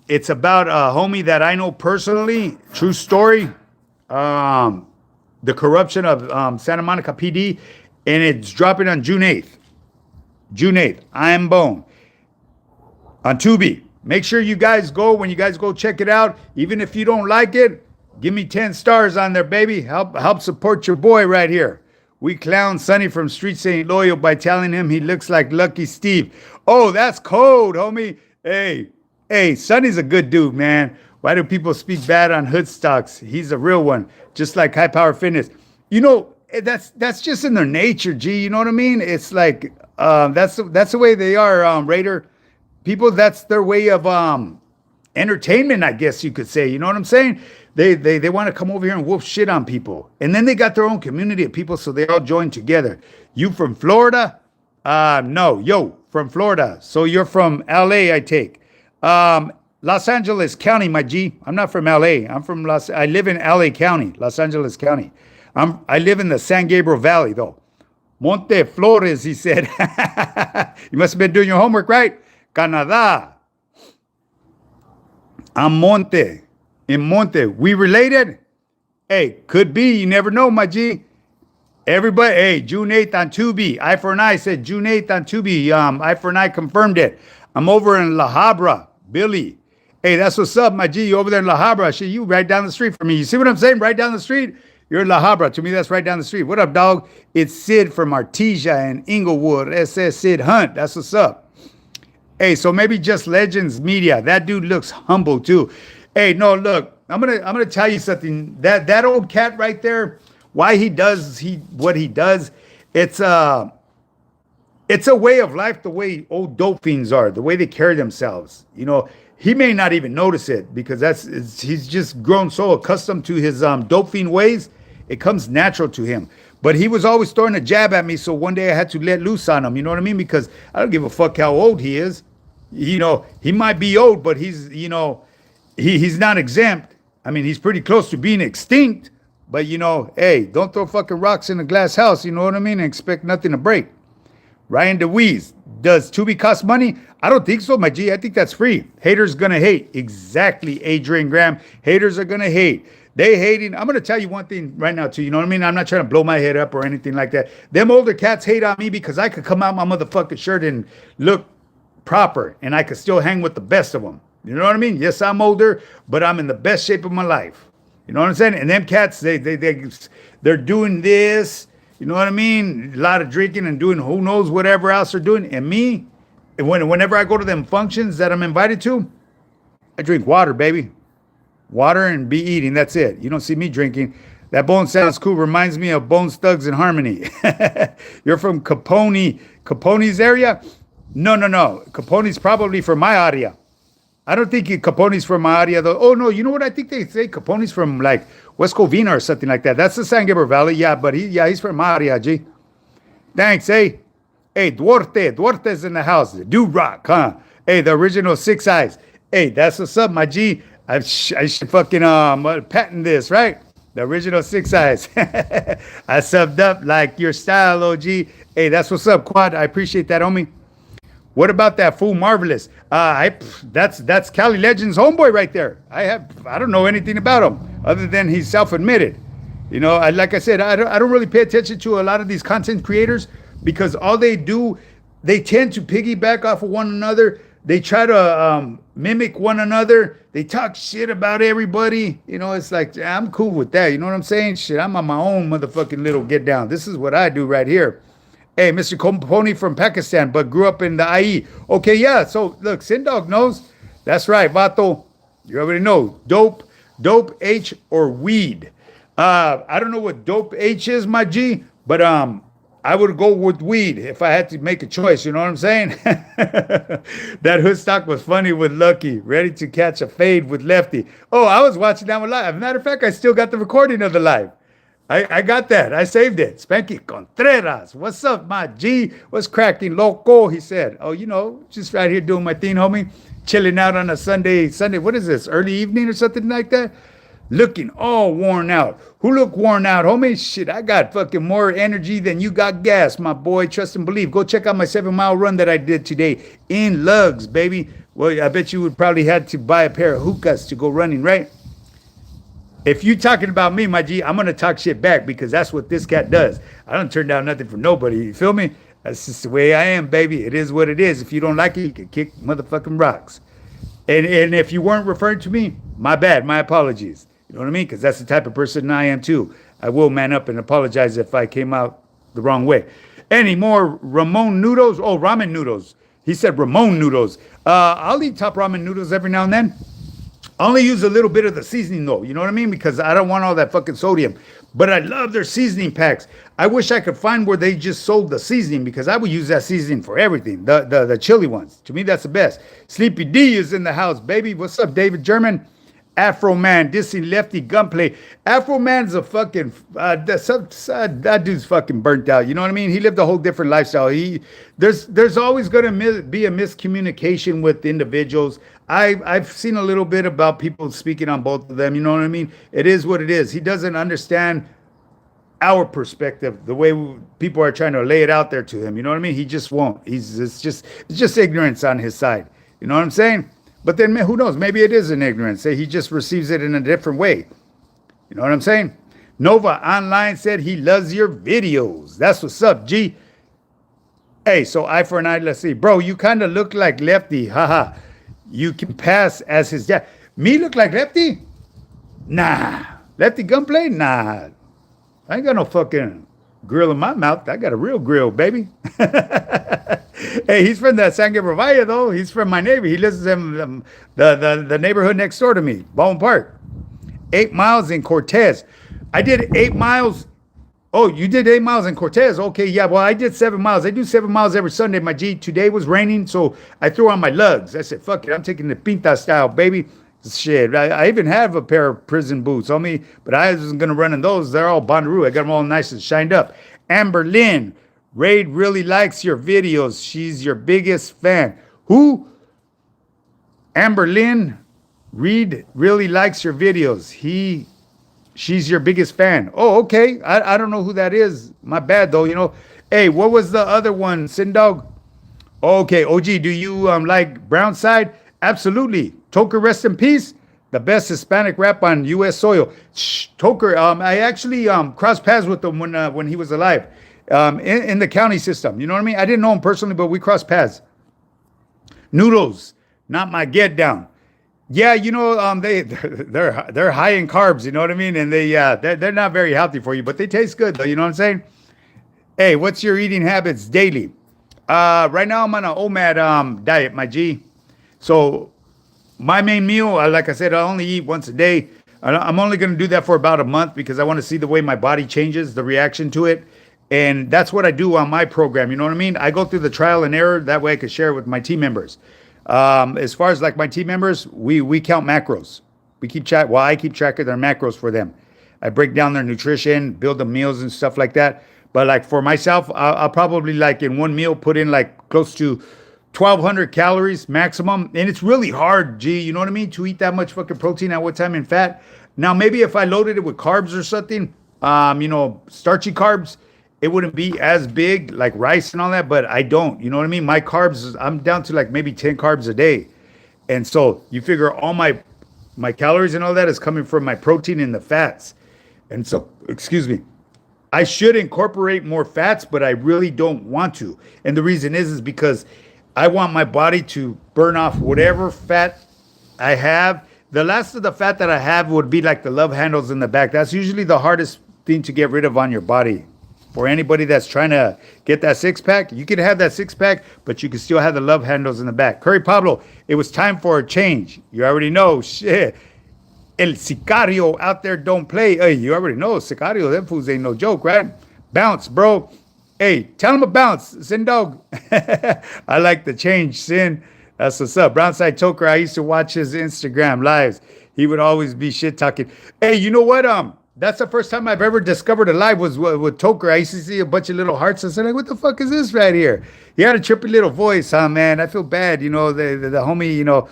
Speaker 1: it's about a homie that I know personally. True story. The corruption of Santa Monica PD, and it's dropping on June 8th. June 8th. I Am Bone on Tubi. Make sure you guys go. When you guys go check it out, even if you don't like it, give me 10 stars on there, baby. Help support your boy right here. We clown Sonny from Streets Ain't Loyal by telling him he looks like Lucky Steve. Oh, that's cold, homie. Hey, Sonny's a good dude, man. Why do people speak bad on Hoodstocks? He's a real one, just like High Power Fitness. You know, that's just in their nature, G. You know what I mean? It's like that's the way they are, Raider. People, that's their way of entertainment, I guess you could say. You know what I'm saying? They want to come over here and whoop shit on people. And then they got their own community of people, so they all join together. You from Florida? No. Yo, from Florida. So you're from LA, I take. Los Angeles County, my G. I'm not from LA. I live in LA County, Los Angeles County. I live in the San Gabriel Valley, though. Monte Flores, he said. You must have been doing your homework, right? Canada. I'm Monte. In Monte. We related? Hey, could be. You never know, my G. Everybody, hey, June 8th on Tubi. Eye for an Eye said June 8th on Tubi. Eye for an Eye confirmed it. I'm over in La Habra. Billy. Hey, that's what's up, my G. You over there in La Habra. Shit, you right down the street from me. You see what I'm saying? Right down the street? You're in La Habra. To me, that's right down the street. What up, dog? It's Sid from Artesia and Inglewood. SS Sid Hunt. That's what's up. Hey, so maybe just Legends Media. That dude looks humble too. Hey, no, look, I'm gonna tell you something. That old cat right there, why he does what he does, it's a way of life, the way old dope fiends are, the way they carry themselves. You know, he may not even notice it because he's just grown so accustomed to his dope fiend ways, it comes natural to him. But he was always throwing a jab at me, so one day I had to let loose on him. You know what I mean? Because I don't give a fuck how old he is. You know, he might be old, but he's not exempt. I mean, he's pretty close to being extinct. But, hey, don't throw fucking rocks in a glass house, you know what I mean? And expect nothing to break. Ryan DeWeese, does Tubi cost money? I don't think so, my G. I think that's free. Haters gonna hate. Exactly, Adrian Graham. Haters are gonna hate. They hating. I'm gonna tell you one thing right now, too. You know what I mean? I'm not trying to blow my head up or anything like that. Them older cats hate on me because I could come out my motherfucking shirt and look proper, and I could still hang with the best of them. You know what I mean? Yes, I'm older, but I'm in the best shape of my life. You know what I'm saying? And them cats, they're doing this. You know what I mean? A lot of drinking and doing who knows whatever else they're doing. And me, whenever I go to them functions that I'm invited to, I drink water, baby. Water and be eating. That's it. You don't see me drinking. That Bone sounds cool. Reminds me of Bone Thugs and Harmony. You're from Capone's area? No. Capone's probably from my area. I don't think Capone's from my area, though. Oh, no, you know what? I think they say Capone's from, like, West Covina or something like that. That's the San Gabriel Valley. Yeah, but he's from my area, G. Thanks, eh? Hey, Duarte's in the house. Dude Rock, huh? Hey, the original Six Eyes. Hey, that's what's up, my G. I should fucking patent this, right? The original Six Eyes. I subbed up like your style, OG. Hey, that's what's up, Quad. I appreciate that, homie. What about that fool Marvelous? That's Cali Legend's homeboy right there. I don't know anything about him other than he's self-admitted. You know, like I said, I don't really pay attention to a lot of these content creators because all they do, they tend to piggyback off of one another. They try to mimic one another. They talk shit about everybody. You know, it's like, I'm cool with that. You know what I'm saying? Shit, I'm on my own motherfucking little get down. This is what I do right here. Hey, Mr. Componi from Pakistan, but grew up in the IE. Okay, yeah. So look, Sindog knows. That's right, Vato. You already know. Dope H or weed. I don't know what dope H is, my G, but I would go with weed if I had to make a choice. You know what I'm saying? That hood stock was funny with Lucky, ready to catch a fade with Lefty. Oh, I was watching that one live. As a matter of fact, I still got the recording of the live. I got that. I saved it. Spanky Contreras. What's up, my G? What's cracking, loco? He said. Oh, just right here doing my thing, homie. Chilling out on a Sunday. What is this? Early evening or something like that? Looking all worn out. Who look worn out, homie? Shit, I got fucking more energy than you got gas, my boy. Trust and believe. Go check out my 7-mile run that I did today in lugs, baby. Well, I bet you would probably had to buy a pair of hookahs to go running, right? If you talking about me, my G, I'm gonna talk shit back because that's what this cat does. I don't turn down nothing for nobody. You feel me? That's just the way I am, baby. It is what it is. If you don't like it, you can kick motherfucking rocks. And if you weren't referring to me, my bad. My apologies. You know what I mean? Because that's the type of person I am too. I will man up and apologize if I came out the wrong way. Any more Ramon noodles? Oh, ramen noodles. He said Ramon noodles. I'll eat top ramen noodles every now and then. I only use a little bit of the seasoning though, you know what I mean? Because I don't want all that fucking sodium. But I love their seasoning packs. I wish I could find where they just sold the seasoning because I would use that seasoning for everything. The chili ones. To me, that's the best. Sleepy D is in the house, baby. What's up, David German? Afro Man, dissing Lefty Gunplay. Afro Man's a fucking that dude's fucking burnt out. You know what I mean? He lived a whole different lifestyle. There's always going to be a miscommunication with individuals. I've seen a little bit about people speaking on both of them. You know what I mean? It is what it is. He doesn't understand our perspective, the way people are trying to lay it out there to him. You know what I mean? He just won't. It's just ignorance on his side. You know what I'm saying? But then who knows? Maybe it is an ignorance. Say he just receives it in a different way. You know what I'm saying? Nova Online said he loves your videos. That's what's up, G. Hey, so eye for an eye, let's see. Bro, you kind of look like Lefty. Haha. You can pass as his dad. Me look like Lefty? Nah. Lefty Gunplay? Nah. I ain't got no fucking grill in my mouth. I got a real grill, baby. Hey, he's from the San Gabriel Valle, though. He's from my neighbor. He lives in the neighborhood next door to me, Baldwin Park. 8 miles in Cortez. I did 8 miles. Oh, you did 8 miles in Cortez. Okay, yeah. Well, I did 7 miles. I do 7 miles every Sunday, my G. Today was raining, so I threw on my lugs. I said, fuck it. I'm taking the Pinta style, baby. Shit. I even have a pair of prison boots on me, but I wasn't going to run in those. They're all Bonnaroo. I got them all nice and shined up. Amber Lynn. Raid really likes your videos. She's your biggest fan. Who? Amber Lynn. Reed really likes your videos. She's your biggest fan. Oh, okay. I don't know who that is. My bad though, you know. Hey, what was the other one? Sindog? Okay, OG, do you like Brownside? Absolutely. Toker, rest in peace. The best Hispanic rap on U.S. soil. Toker, I actually crossed paths with him when he was alive. In the county system. You know what I mean? I didn't know him personally, but we crossed paths. Noodles, not my get down. Yeah, you know, they're high in carbs, you know what I mean? And they're not very healthy for you, but they taste good though, you know what I'm saying? Hey, what's your eating habits daily? Right now I'm on an OMAD diet, my G. So my main meal, like I said, I only eat once a day. I'm only going to do that for about a month because I want to see the way my body changes, the reaction to it. And that's what I do on my program. You know what I mean? I go through the trial and error. That way I can share it with my team members. As far as like my team members, we count macros. We keep track. Well, I keep track of their macros for them. I break down their nutrition, build the meals and stuff like that. But like for myself, I'll probably like in one meal put in like close to 1,200 calories maximum. And it's really hard, G, you know what I mean? To eat that much fucking protein at one time and fat. Now, maybe if I loaded it with carbs or something, starchy carbs, it wouldn't be as big like rice and all that, but I don't, you know what I mean? My carbs, I'm down to like maybe 10 carbs a day. And so you figure all my calories and all that is coming from my protein and the fats. And so, excuse me, I should incorporate more fats, but I really don't want to. And the reason is because I want my body to burn off whatever fat I have. The last of the fat that I have would be like the love handles in the back. That's usually the hardest thing to get rid of on your body. for anybody that's trying to get that six pack. You could have that six pack, but you can still have the love handles in the back. Curry Pablo, it was time for a change. You already know. Shit. El Sicario out there don't play. Hey, you already know. Sicario, them fools ain't no joke, right? Bounce, bro. Hey, tell him to bounce. Sin Dog. I like the change, Sin. That's what's up. Brownside Toker, I used to watch his Instagram lives. He would always be shit talking. Hey, you know what? That's the first time I've ever discovered a live was with Toker. I used to see a bunch of little hearts. I said, like, what the fuck is this right here? He had a trippy little voice, huh, man? I feel bad, the homie,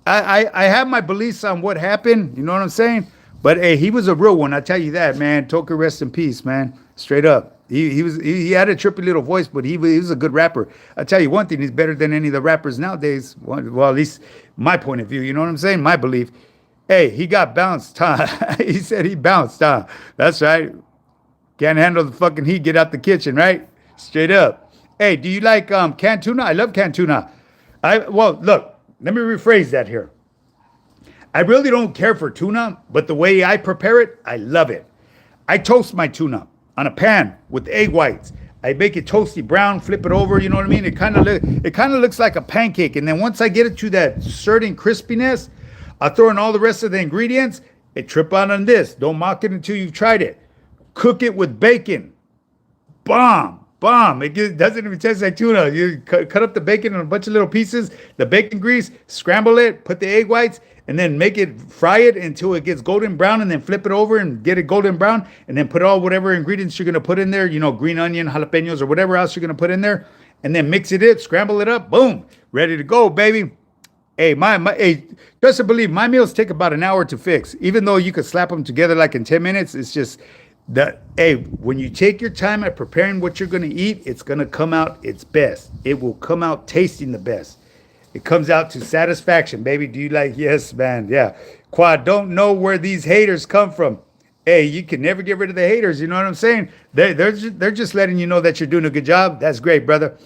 Speaker 1: I have my beliefs on what happened, you know what I'm saying? But hey, he was a real one, I tell you that, man. Toker, rest in peace, man. Straight up. He had a trippy little voice, but he was a good rapper. I tell you one thing, he's better than any of the rappers nowadays. Well, at least my point of view, you know what I'm saying? My belief. Hey, he got bounced, huh? He said he bounced, huh? That's right. Can't handle the fucking heat, get out the kitchen, right? Straight up. Hey, do you like canned tuna? I love canned tuna. Well, look, let me rephrase that here. I really don't care for tuna, but the way I prepare it, I love it. I toast my tuna on a pan with egg whites. I make it toasty brown, flip it over, you know what I mean? It kind of looks like a pancake. And then once I get it to that certain crispiness, I throw in all the rest of the ingredients. Hey, trip out on this. Don't mock it until you've tried it. Cook it with bacon. Bomb. It doesn't even taste like tuna. You cut up the bacon in a bunch of little pieces, the bacon grease, scramble it, put the egg whites, and then fry it until it gets golden brown, and then flip it over and get it golden brown, and then put all whatever ingredients you're going to put in there, green onion, jalapenos, or whatever else you're going to put in there, and then mix it in, scramble it up, boom, ready to go, baby. Hey, hey, just to believe, my meals take about an hour to fix. Even though you could slap them together like in 10 minutes, it's just that, hey, when you take your time at preparing what you're going to eat, it's going to come out its best. It will come out tasting the best. It comes out to satisfaction, baby. Do you like? Yes, man. Yeah. Quad, don't know where these haters come from. Hey, you can never get rid of the haters. You know what I'm saying? They're just letting you know that you're doing a good job. That's great, brother.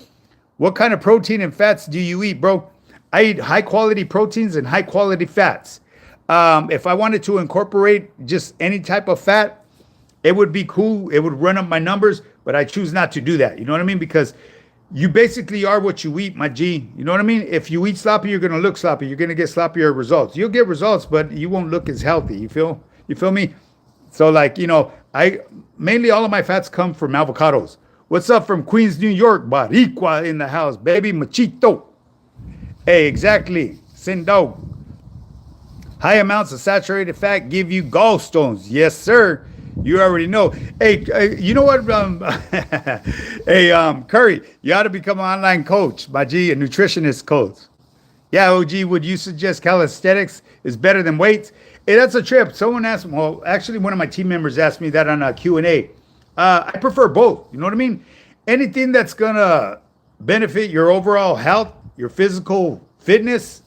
Speaker 1: What kind of protein and fats do you eat, bro? I eat high quality proteins and high quality fats. If I wanted to incorporate just any type of fat, it would be cool. It would run up my numbers, but I choose not to do that. You know what I mean? Because you basically are what you eat, my G. You know what I mean? If you eat sloppy, you're going to look sloppy. You're going to get sloppier results. You'll get results, but you won't look as healthy. You feel me? So like, I mainly all of my fats come from avocados. What's up from Queens, New York? Baricua in the house, baby. Machito. Hey, exactly. Sin Dog. High amounts of saturated fat give you gallstones. Yes, sir. You already know. Hey, you know what? Hey, Curry, you ought to become an online coach, my G, a nutritionist coach. Yeah, OG, would you suggest calisthenics is better than weights? Hey, that's a trip. Someone asked me, well, actually, one of my team members asked me that on a Q&A. I prefer both. You know what I mean? Anything that's going to benefit your overall health, your physical fitness,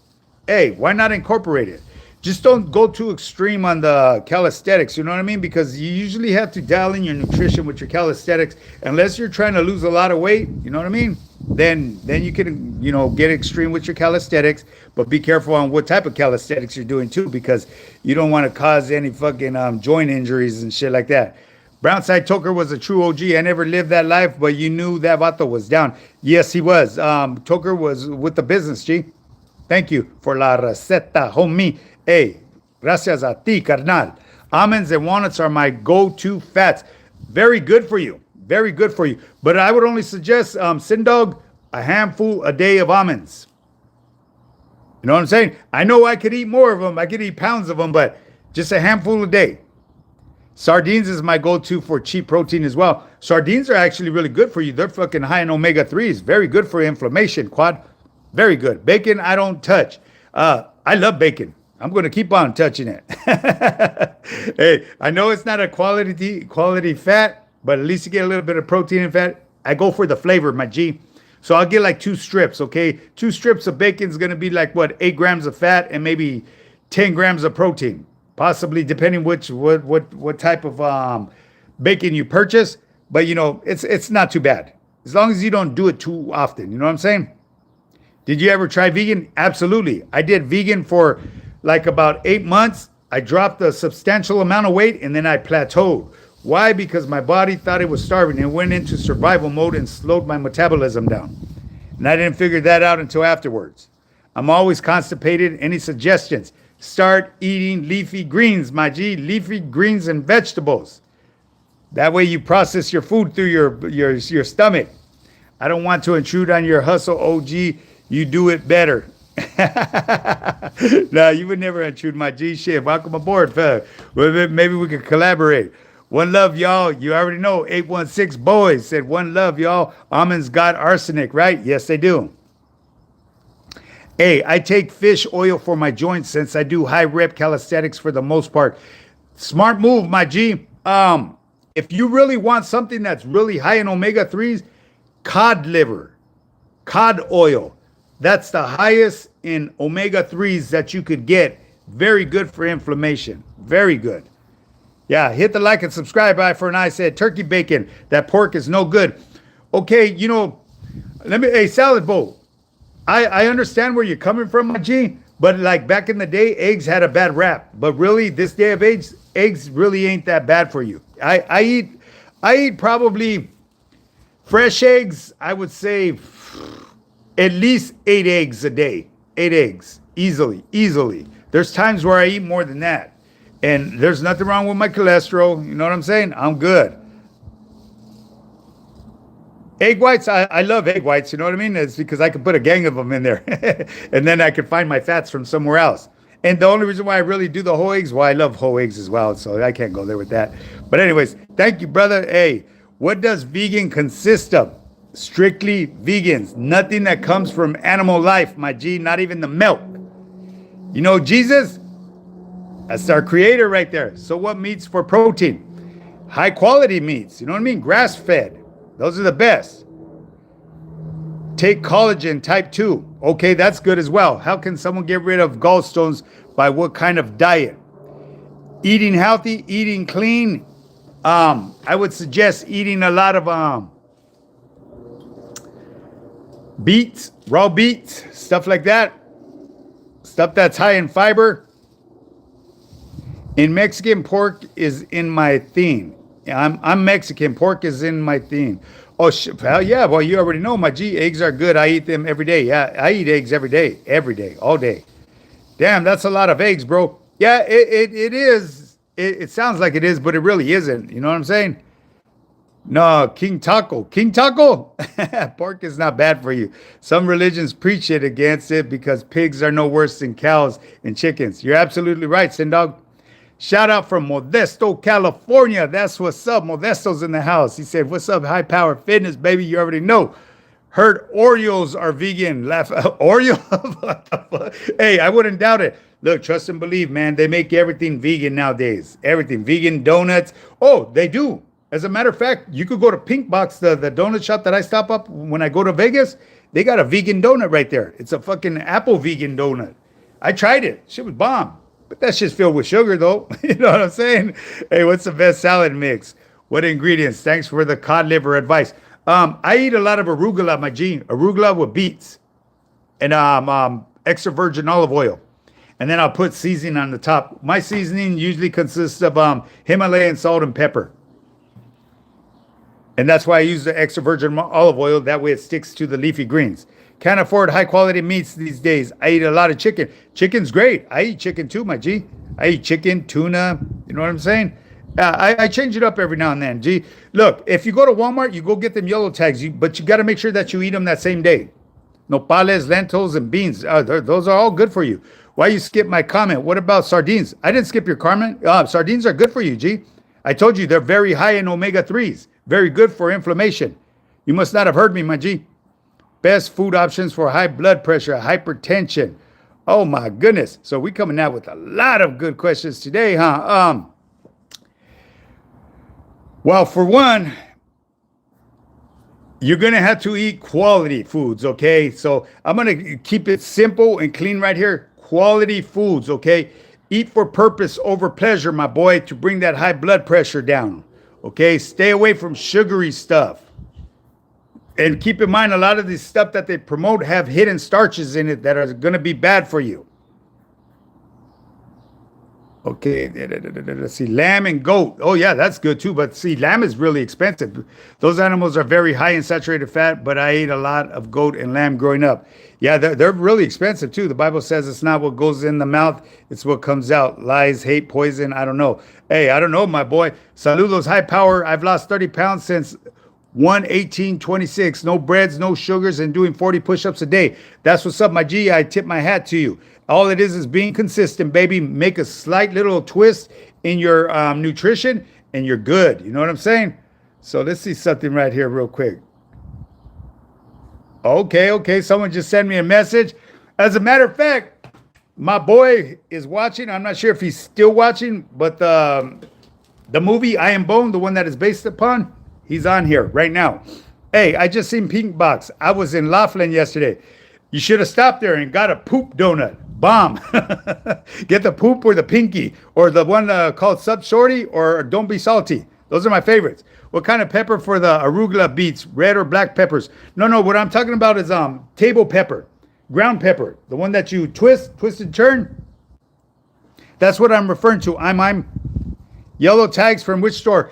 Speaker 1: hey, why not incorporate it? Just don't go too extreme on the calisthenics, you know what I mean? Because you usually have to dial in your nutrition with your calisthenics. Unless you're trying to lose a lot of weight, you know what I mean? Then you can, get extreme with your calisthenics, but be careful on what type of calisthenics you're doing too, because you don't want to cause any fucking joint injuries and shit like that. Brownside Toker was a true OG. I never lived that life, but you knew that vato was down. Yes, he was. Toker was with the business, G. Thank you for la receta, homie. Hey, gracias a ti, carnal. Almonds and walnuts are my go-to fats. Very good for you. Very good for you. But I would only suggest, Sindog, a handful a day of almonds. You know what I'm saying? I know I could eat more of them. I could eat pounds of them, but just a handful a day. Sardines is my go-to for cheap protein as well. Sardines are actually really good for you. They're fucking high in omega-3s. Very good for inflammation, Quad. Very good. Bacon, I don't touch. I love bacon. I'm going to keep on touching it. Hey, I know it's not a quality fat, but at least you get a little bit of protein and fat. I go for the flavor, my G. So I'll get like 2 strips, okay? 2 strips of bacon is going to be like, 8 grams of fat and maybe 10 grams of protein. Possibly, depending what type of bacon you purchase. But, it's not too bad. As long as you don't do it too often. You know what I'm saying? Did you ever try vegan? Absolutely. I did vegan for like about 8 months. I dropped a substantial amount of weight and then I plateaued. Why? Because my body thought it was starving. It went into survival mode and slowed my metabolism down. And I didn't figure that out until afterwards. I'm always constipated. Any suggestions? Start eating leafy greens, my G. Leafy greens and vegetables. That way you process your food through your stomach. I don't want to intrude on your hustle, OG. You do it better. No, you would never intrude my G shit. Welcome aboard, fella. Well, maybe we could collaborate. One love, y'all. You already know. 816 Boys said, one love, y'all. Almonds got arsenic, right? Yes, they do. Hey, I take fish oil for my joints since I do high rep calisthenics for the most part. Smart move, my G. If you really want something that's really high in omega-3s, cod liver, cod oil. That's the highest in omega-3s that you could get. Very good for inflammation. Very good. Yeah, hit the like and subscribe. Eye for an eye said turkey bacon. That pork is no good. Okay, hey, salad bowl. I understand where you're coming from, my G, but like back in the day, eggs had a bad rap. But really, this day of age, eggs really ain't that bad for you. I eat probably fresh eggs, I would say at least 8 eggs a day. 8 eggs, easily. There's times where I eat more than that. And there's nothing wrong with my cholesterol. You know what I'm saying? I'm good. Egg whites, I love egg whites, you know what I mean? It's because I can put a gang of them in there. And then I can find my fats from somewhere else. And the only reason why I really do the whole eggs, well, I love whole eggs as well, so I can't go there with that. But anyways, thank you, brother. Hey, what does vegan consist of? Strictly vegans. Nothing that comes from animal life, my G, not even the milk. You know, Jesus, that's our creator right there. So what meats for protein? High quality meats, you know what I mean? Grass fed. Those are the best. Take collagen type 2. Okay, that's good as well. How can someone get rid of gallstones by what kind of diet? Eating healthy, eating clean. I would suggest eating a lot of beets, raw beets, stuff like that. Stuff that's high in fiber. In Mexican, pork is in my theme. I'm Mexican. Pork is in my theme. Oh, hell yeah. Well, you already know, my G. Eggs are good. I eat them every day. Yeah, I eat eggs every day, all day. Damn, that's a lot of eggs, bro. Yeah, it is. It sounds like it is, but it really isn't. You know what I'm saying? No, King Taco. Pork is not bad for you. Some religions preach it against it because pigs are no worse than cows and chickens. You're absolutely right, Sindog. Shout out from Modesto, California. That's what's up. Modesto's in the house. He said, what's up, high power fitness, baby? You already know. Heard Oreos are vegan. Laugh. Oreo? Hey, I wouldn't doubt it. Look, trust and believe, man. They make everything vegan nowadays. Everything. Vegan donuts. Oh, they do. As a matter of fact, you could go to Pink Box, the donut shop that I stop up when I go to Vegas. They got a vegan donut right there. It's a fucking apple vegan donut. I tried it. Shit was bomb. But that shit's filled with sugar, though. You know what I'm saying? Hey, what's the best salad mix? What ingredients? Thanks for the cod liver advice. I eat a lot of arugula, my G. Arugula with beets and extra virgin olive oil. And then I'll put seasoning on the top. My seasoning usually consists of Himalayan salt and pepper. And that's why I use the extra virgin olive oil. That way it sticks to the leafy greens. Can't afford high quality meats these days. I eat a lot of chicken. Chicken's great. I eat chicken too, my G. I eat chicken, tuna. You know what I'm saying? I change it up every now and then, G. Look, if you go to Walmart, you go get them yellow tags, but you got to make sure that you eat them that same day. Nopales, lentils, and beans. Those are all good for you. Why you skip my comment? What about sardines? I didn't skip your comment. Sardines are good for you, G. I told you they're very high in omega-3s. Very good for inflammation. You must not have heard me, my G. Best food options for high blood pressure, hypertension. Oh my goodness. So we coming out with a lot of good questions today, huh? Well, for one, you're going to have to eat quality foods, okay? So I'm going to keep it simple and clean right here. Quality foods, okay? Eat for purpose over pleasure, my boy, to bring that high blood pressure down, okay? Stay away from sugary stuff. And keep in mind, a lot of this stuff that they promote have hidden starches in it that are going to be bad for you. Okay, let's see, lamb and goat. Oh yeah, that's good too. But see, lamb is really expensive. Those animals are very high in saturated fat. But I ate a lot of goat and lamb growing up. Yeah, they're really expensive too. The Bible says it's not what goes in the mouth, it's what comes out. Lies, hate, poison. I don't know. Hey, I don't know, my boy. Saludos, high power. I've lost 30 pounds since 1/18/26. No breads, no sugars, and doing 40 push-ups a day. That's what's up, my G. I tip my hat to you. All it is being consistent, baby. Make a slight little twist in your nutrition, and you're good. You know what I'm saying? So let's see something right here, real quick. Okay, okay. Someone just sent me a message. As a matter of fact, my boy is watching. I'm not sure if he's still watching, but the movie I Am Bone, the one that is based upon, he's on here right now. Hey, I just seen Pink Box. I was in Laughlin yesterday. You should have stopped there and got a poop donut. Bomb. Get the poop or the pinky or the one called Sub Shorty or Don't Be Salty. Those are my favorites. What kind of pepper for the arugula beets? Red or black peppers? No, no. What I'm talking about is table pepper, ground pepper, the one that you twist and turn. That's what I'm referring to. I'm yellow tags from which store?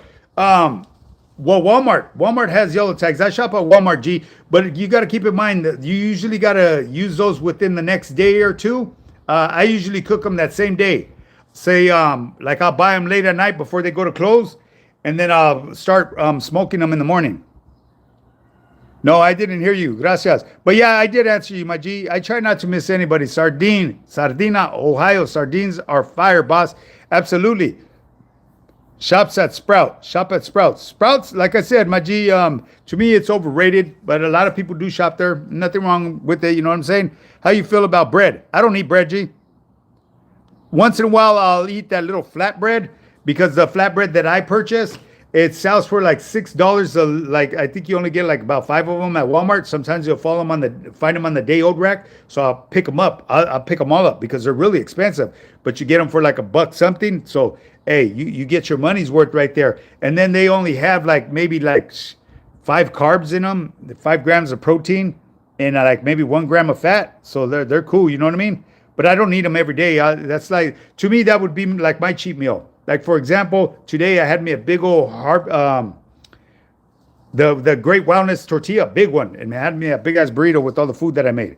Speaker 1: Well, Walmart. Walmart has yellow tags. I shop at Walmart, G. But you got to keep in mind that you usually got to use those within the next day or two. I usually cook them that same day. Say, like I'll buy them late at night before they go to close, and then I'll start smoking them in the morning. No, I didn't hear you. Gracias. But yeah, I did answer you, my G. I try not to miss anybody. Sardina, Ohio. Sardines are fire, boss. Absolutely. Shops at Sprout. Shop at Sprouts. Sprouts, like I said, my G, to me, it's overrated, but a lot of people do shop there. Nothing wrong with it. You know what I'm saying? How you feel about bread? I don't eat bread, G. Once in a while, I'll eat that little flatbread because the flatbread that I purchase, it sells for like $6. Like I think you only get like about 5 of them at Walmart. Sometimes you'll find them on the day old rack. So I'll pick them up. I'll pick them all up because they're really expensive. But you get them for like $1 something. So hey, you get your money's worth right there. And then they only have like maybe like 5 carbs in them, 5 grams of protein, and like maybe 1 gram of fat. So they're cool. You know what I mean? But I don't eat them every day. That's like, to me, that would be like my cheat meal. Like, for example, today I had me a big old the Great Wellness tortilla, big one, and had me a big ass burrito with all the food that I made.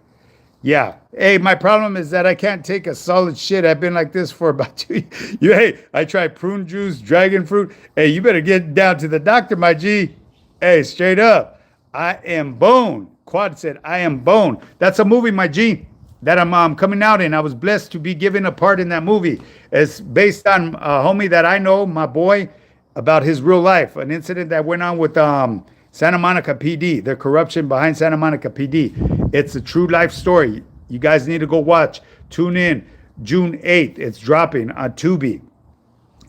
Speaker 1: Yeah. Hey, my problem is that I can't take a solid shit. I've been like this for about 2 years. Hey, I tried prune juice, dragon fruit. Hey, you better get down to the doctor, my G. Hey, straight up. I Am Bone. Quad said, I Am Bone. That's a movie, my G, that I'm coming out in. I was blessed to be given a part in that movie. It's based on a homie that I know, my boy, about his real life. An incident that went on with Santa Monica PD, the corruption behind Santa Monica PD. It's a true life story. You guys need to go watch. Tune in. June 8th. It's dropping on Tubi.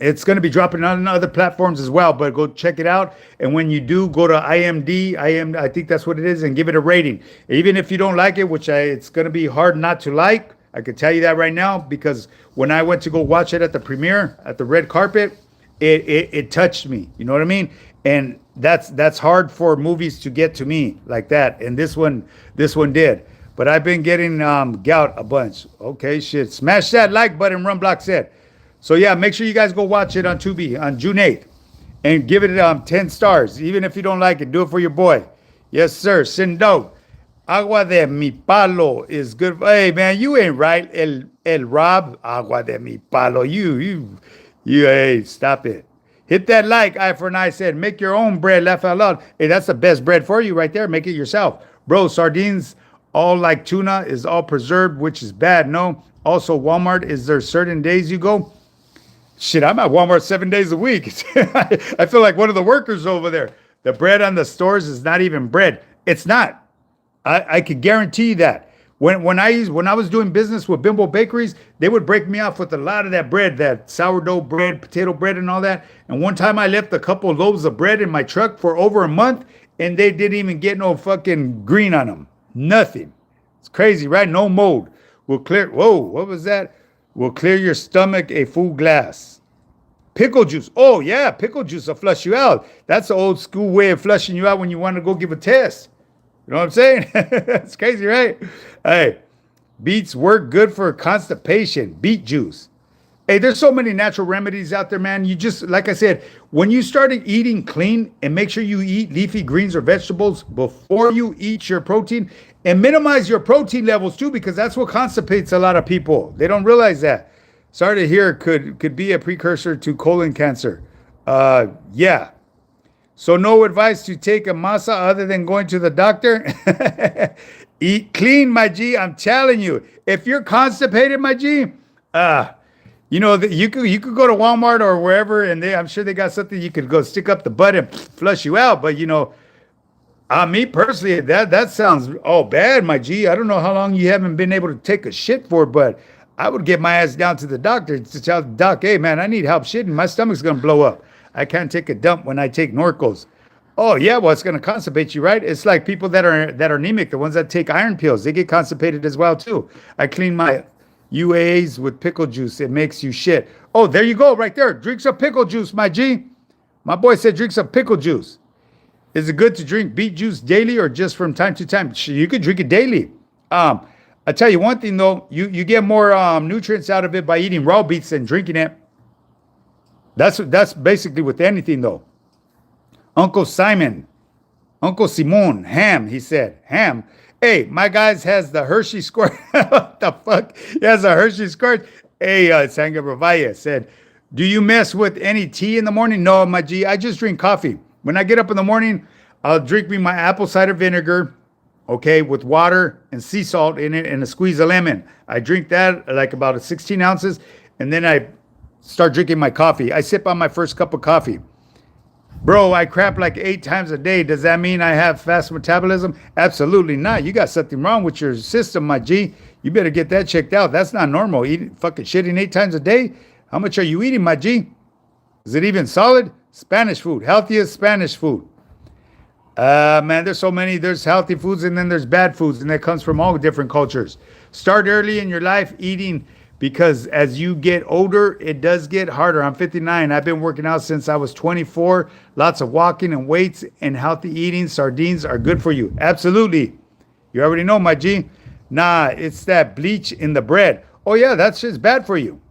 Speaker 1: It's going to be dropping on other platforms as well, but go check it out. And when you do, go to IMD, I think that's what it is, and give it a rating. Even if you don't like it, it's going to be hard not to like. I can tell you that right now, because when I went to go watch it at the premiere, at the red carpet, it touched me. You know what I mean? And that's hard for movies to get to me like that. And this one did. But I've been getting gout a bunch. Okay, shit. Smash that like button, Run Block said. So yeah, make sure you guys go watch it on Tubi on June 8th and give it 10 stars. Even if you don't like it, do it for your boy. Yes, sir. Sindo. Agua de mi palo is good. Hey, man, you ain't right. El Rob. Agua de mi palo. You, hey, stop it. Hit that like. Eye for an eye said, make your own bread. Laugh out loud. Hey, that's the best bread for you right there. Make it yourself. Bro, sardines, all like tuna, is all preserved, which is bad. No. Also, Walmart, is there certain days you go? Shit, I'm at Walmart 7 days a week. I feel like one of the workers over there. The bread on the stores is not even bread. It's not. I could guarantee that. When I was doing business with Bimbo Bakeries, they would break me off with a lot of that bread, that sourdough bread, potato bread, and all that. And one time I left a couple loaves of bread in my truck for over a month, and they didn't even get no fucking green on them. Nothing. It's crazy, right? No mold. Will clear. Whoa, what was that? Will clear your stomach a full glass. Pickle juice. Oh, yeah, pickle juice will flush you out. That's the old school way of flushing you out when you want to go give a test. You know what I'm saying? It's crazy, right? Hey, beets work good for constipation. Beet juice. Hey, there's so many natural remedies out there, man. You just, like I said, when you started eating clean and make sure you eat leafy greens or vegetables before you eat your protein and minimize your protein levels too, because that's what constipates a lot of people. They don't realize that. Sorry to hear could be a precursor to colon cancer. Yeah. So no advice to take a masa other than going to the doctor. Eat clean, my G. I'm telling you. If you're constipated, my G, you could go to Walmart or wherever, and I'm sure they got something you could go stick up the butt and flush you out. But me personally, that sounds all bad, my G. I don't know how long you haven't been able to take a shit for, but I would get my ass down to the doctor to tell the doc, hey man, I need help shitting. My stomach's gonna blow up. I can't take a dump when I take Norcos. Oh yeah, well it's gonna constipate you, right? It's like people that are anemic, the ones that take iron pills, they get constipated as well too. I clean my UAAs with pickle juice. It makes you shit. Oh, there you go, right there. Drink some pickle juice, my G. My boy said drink some pickle juice. Is it good to drink beet juice daily or just from time to time? You could drink it daily. I tell you one thing though, you get more nutrients out of it by eating raw beets than drinking it. That's basically with anything though. Uncle Simon, Uncle Simon, ham, he said. Ham. Hey, my guys has the Hershey squirt. What the fuck? He has a Hershey squirt. Hey, Sanga Bravaya said, do you mess with any tea in the morning? No, my G, I just drink coffee. When I get up in the morning, I'll drink me my apple cider vinegar, okay, with water and sea salt in it and a squeeze of lemon. I drink that like about 16 ounces, and then I start drinking my coffee. I sip on my first cup of coffee. Bro, I crap like 8 times a day. Does that mean I have fast metabolism? Absolutely not. You got something wrong with your system, my G. You better get that checked out. That's not normal. Eating fucking shitting 8 times a day? How much are you eating, my G? Is it even solid? Spanish food. Healthiest Spanish food. Man, there's so many. There's healthy foods and then there's bad foods, and that comes from all different cultures. Start early in your life eating, because as you get older, it does get harder. I'm 59. I've been working out since I was 24. Lots of walking and weights and healthy eating. Sardines are good for you. Absolutely. You already know, my G. Nah, it's that bleach in the bread. Oh, yeah, that's just bad for you.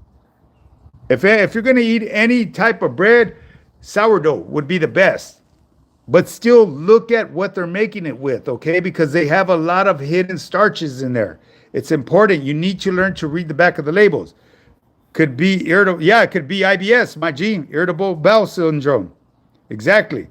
Speaker 1: If you're going to eat any type of bread, sourdough would be the best. But still look at what they're making it with, okay? Because they have a lot of hidden starches in there. It's important. You need to learn to read the back of the labels. Could be irritable. Yeah, it could be IBS, my G, irritable bowel syndrome. Exactly.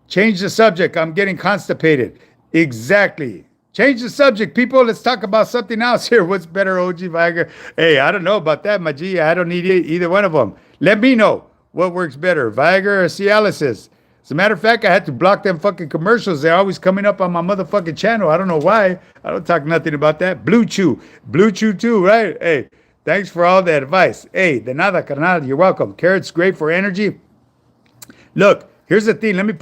Speaker 1: Change the subject. I'm getting constipated. Exactly. Change the subject, people. Let's talk about something else here. What's better, OG Viagra? Hey, I don't know about that, my G. I don't need either one of them. Let me know what works better, Viagra or Cialis. As a matter of fact, I had to block them fucking commercials. They're always coming up on my motherfucking channel. I don't know why. I don't talk nothing about that. Blue Chew too, right? Hey, thanks for all the advice. Hey, de nada, carnal. You're welcome. Carrots, great for energy. Look, here's the thing. Let me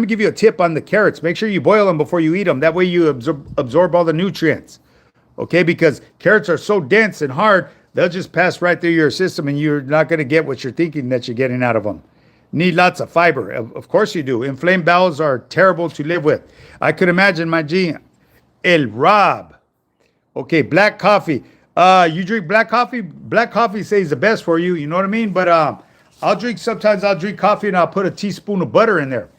Speaker 1: give you a tip on the carrots. Make sure you boil them before you eat them. That way you absorb all the nutrients. Okay, because carrots are so dense and hard, they'll just pass right through your system and you're not going to get what you're thinking that you're getting out of them. Need lots of fiber. Of course you do. Inflamed bowels are terrible to live with. I could imagine, my G. El Rob. Okay, black coffee. You drink black coffee? Black coffee says the best for you. You know what I mean? But sometimes I'll drink coffee and I'll put a teaspoon of butter in there.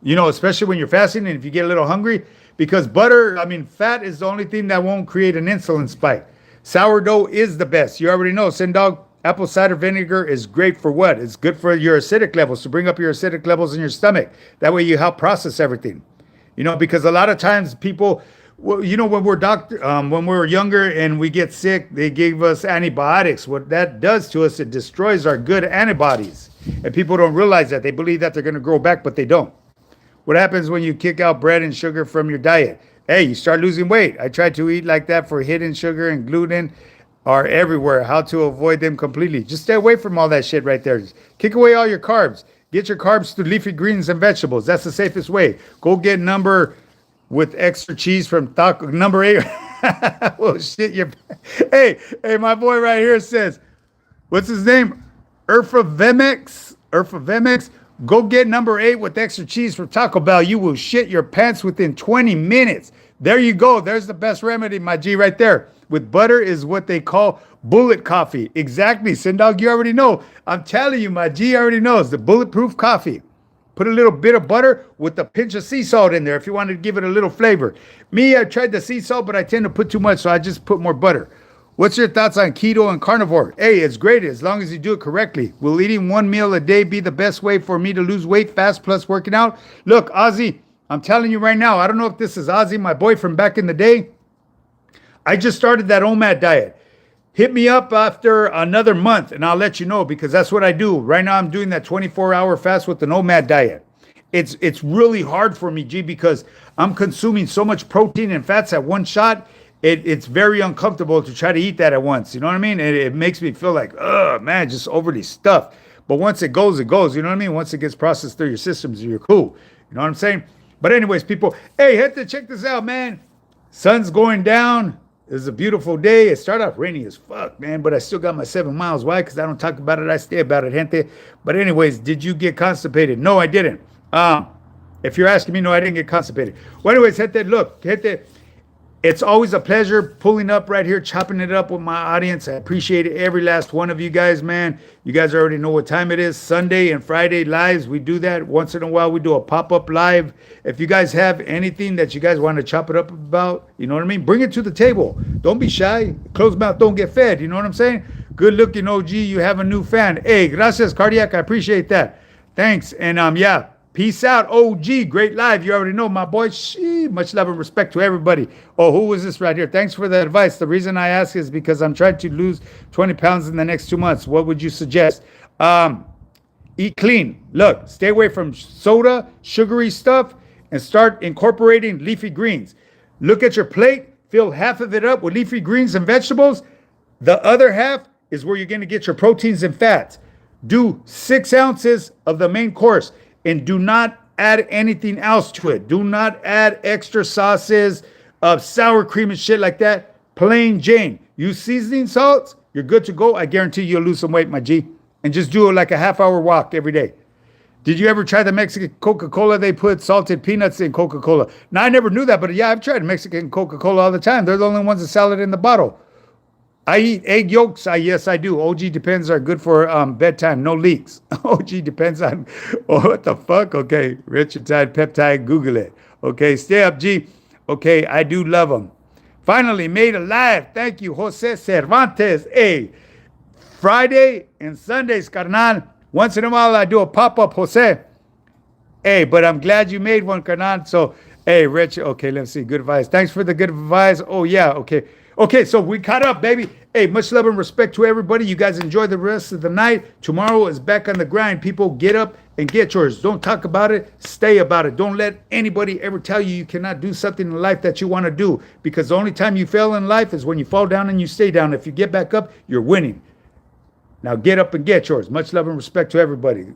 Speaker 1: Especially when you're fasting and if you get a little hungry. Because fat is the only thing that won't create an insulin spike. Sourdough is the best. You already know, Sindog. Apple cider vinegar is great for what? It's good for your acidic levels, to bring up your acidic levels in your stomach. That way you help process everything. Because a lot of times people, when we're younger and we get sick, they give us antibiotics. What that does to us, it destroys our good antibodies. And people don't realize that. They believe that they're going to grow back, but they don't. What happens when you kick out bread and sugar from your diet? Hey, you start losing weight. I tried to eat like that for hidden sugar and gluten. Are everywhere. How to avoid them completely. Just stay away from all that shit right there. Just kick away all your carbs. Get your carbs through leafy greens and vegetables. That's the safest way. Go get number with extra cheese from taco. Number 8. Oh, shit. Hey, my boy right here says, what's his name? Urfavemex. Go get number 8 with extra cheese from Taco Bell. You will shit your pants within 20 minutes. There you go. There's the best remedy, my G, right there. with butter is what they call bullet coffee. Exactly, Sindog, you already know. I'm telling you, my G already knows the bulletproof coffee. Put a little bit of butter with a pinch of sea salt in there if you wanted to give it a little flavor. Me, I tried the sea salt, but I tend to put too much, so I just put more butter. What's your thoughts on keto and carnivore? Hey, it's great as long as you do it correctly. Will eating one meal a day be the best way for me to lose weight fast plus working out? Look, Ozzy, I'm telling you right now, I don't know if this is Ozzy, my boy from back in the day. I just started that OMAD diet. Hit me up after another month and I'll let you know because that's what I do. Right now I'm doing that 24-hour fast with the OMAD diet. It's really hard for me, G, because I'm consuming so much protein and fats at one shot. It's very uncomfortable to try to eat that at once. You know what I mean? It makes me feel like, man, just overly stuffed. But once it goes, it goes. You know what I mean? Once it gets processed through your systems, you're cool. You know what I'm saying? But anyways, people, hey, hit to check this out, man. Sun's going down. It's a beautiful day. It started off rainy as fuck, man, but I still got my 7 miles. Why? Because I don't talk about it. I stay about it, gente. But anyways, did you get constipated? No, I didn't. If you're asking me, no, I didn't get constipated. Well, anyways, gente, look, gente, it's always a pleasure pulling up right here, chopping it up with my audience. I appreciate every last one of you guys, man. You guys already know what time it is. Sunday and Friday lives. We do that. Once in a while, we do a pop-up live. If you guys have anything that you guys want to chop it up about, you know what I mean? Bring it to the table. Don't be shy. Closed mouth don't get fed. You know what I'm saying? Good looking OG. You have a new fan. Hey, gracias, Cardiac. I appreciate that. Thanks. And yeah. Peace out, OG. Great live. You already know, my boy. Much love and respect to everybody. Oh, who was this right here? Thanks for the advice. The reason I ask is because I'm trying to lose 20 pounds in the next 2 months. What would you suggest? Eat clean. Look, stay away from soda, sugary stuff, and start incorporating leafy greens. Look at your plate. Fill half of it up with leafy greens and vegetables. The other half is where you're going to get your proteins and fats. Do 6 ounces of the main course. And do not add anything else to it. Do not add extra sauces of sour cream and shit like that. Plain Jane. Use seasoning salts. You're good to go. I guarantee you'll lose some weight, my G. And just do like a half-hour walk every day. Did you ever try the Mexican Coca-Cola? They put salted peanuts in Coca-Cola. Now, I never knew that, but yeah, I've tried Mexican Coca-Cola all the time. They're the only ones that sell it in the bottle. I eat egg yolks. Yes, I do. OG Depends are good for bedtime. No leaks. OG Depends on, oh, what the fuck? Okay, Richard Peptide, Google it. Okay, stay up, G. Okay, I do love them. Finally made alive. Thank you, Jose Cervantes. Hey, Friday and Sundays, carnal. Once in a while, I do a pop-up, Jose. Hey, but I'm glad you made one, carnal. So, hey, Rich. Okay, let's see. Good advice. Thanks for the good advice. Oh, yeah, okay. Okay, so we caught up, baby. Hey, much love and respect to everybody. You guys enjoy the rest of the night. Tomorrow is back on the grind. People, get up and get yours. Don't talk about it. Stay about it. Don't let anybody ever tell you cannot do something in life that you want to do. Because the only time you fail in life is when you fall down and you stay down. If you get back up, you're winning. Now get up and get yours. Much love and respect to everybody.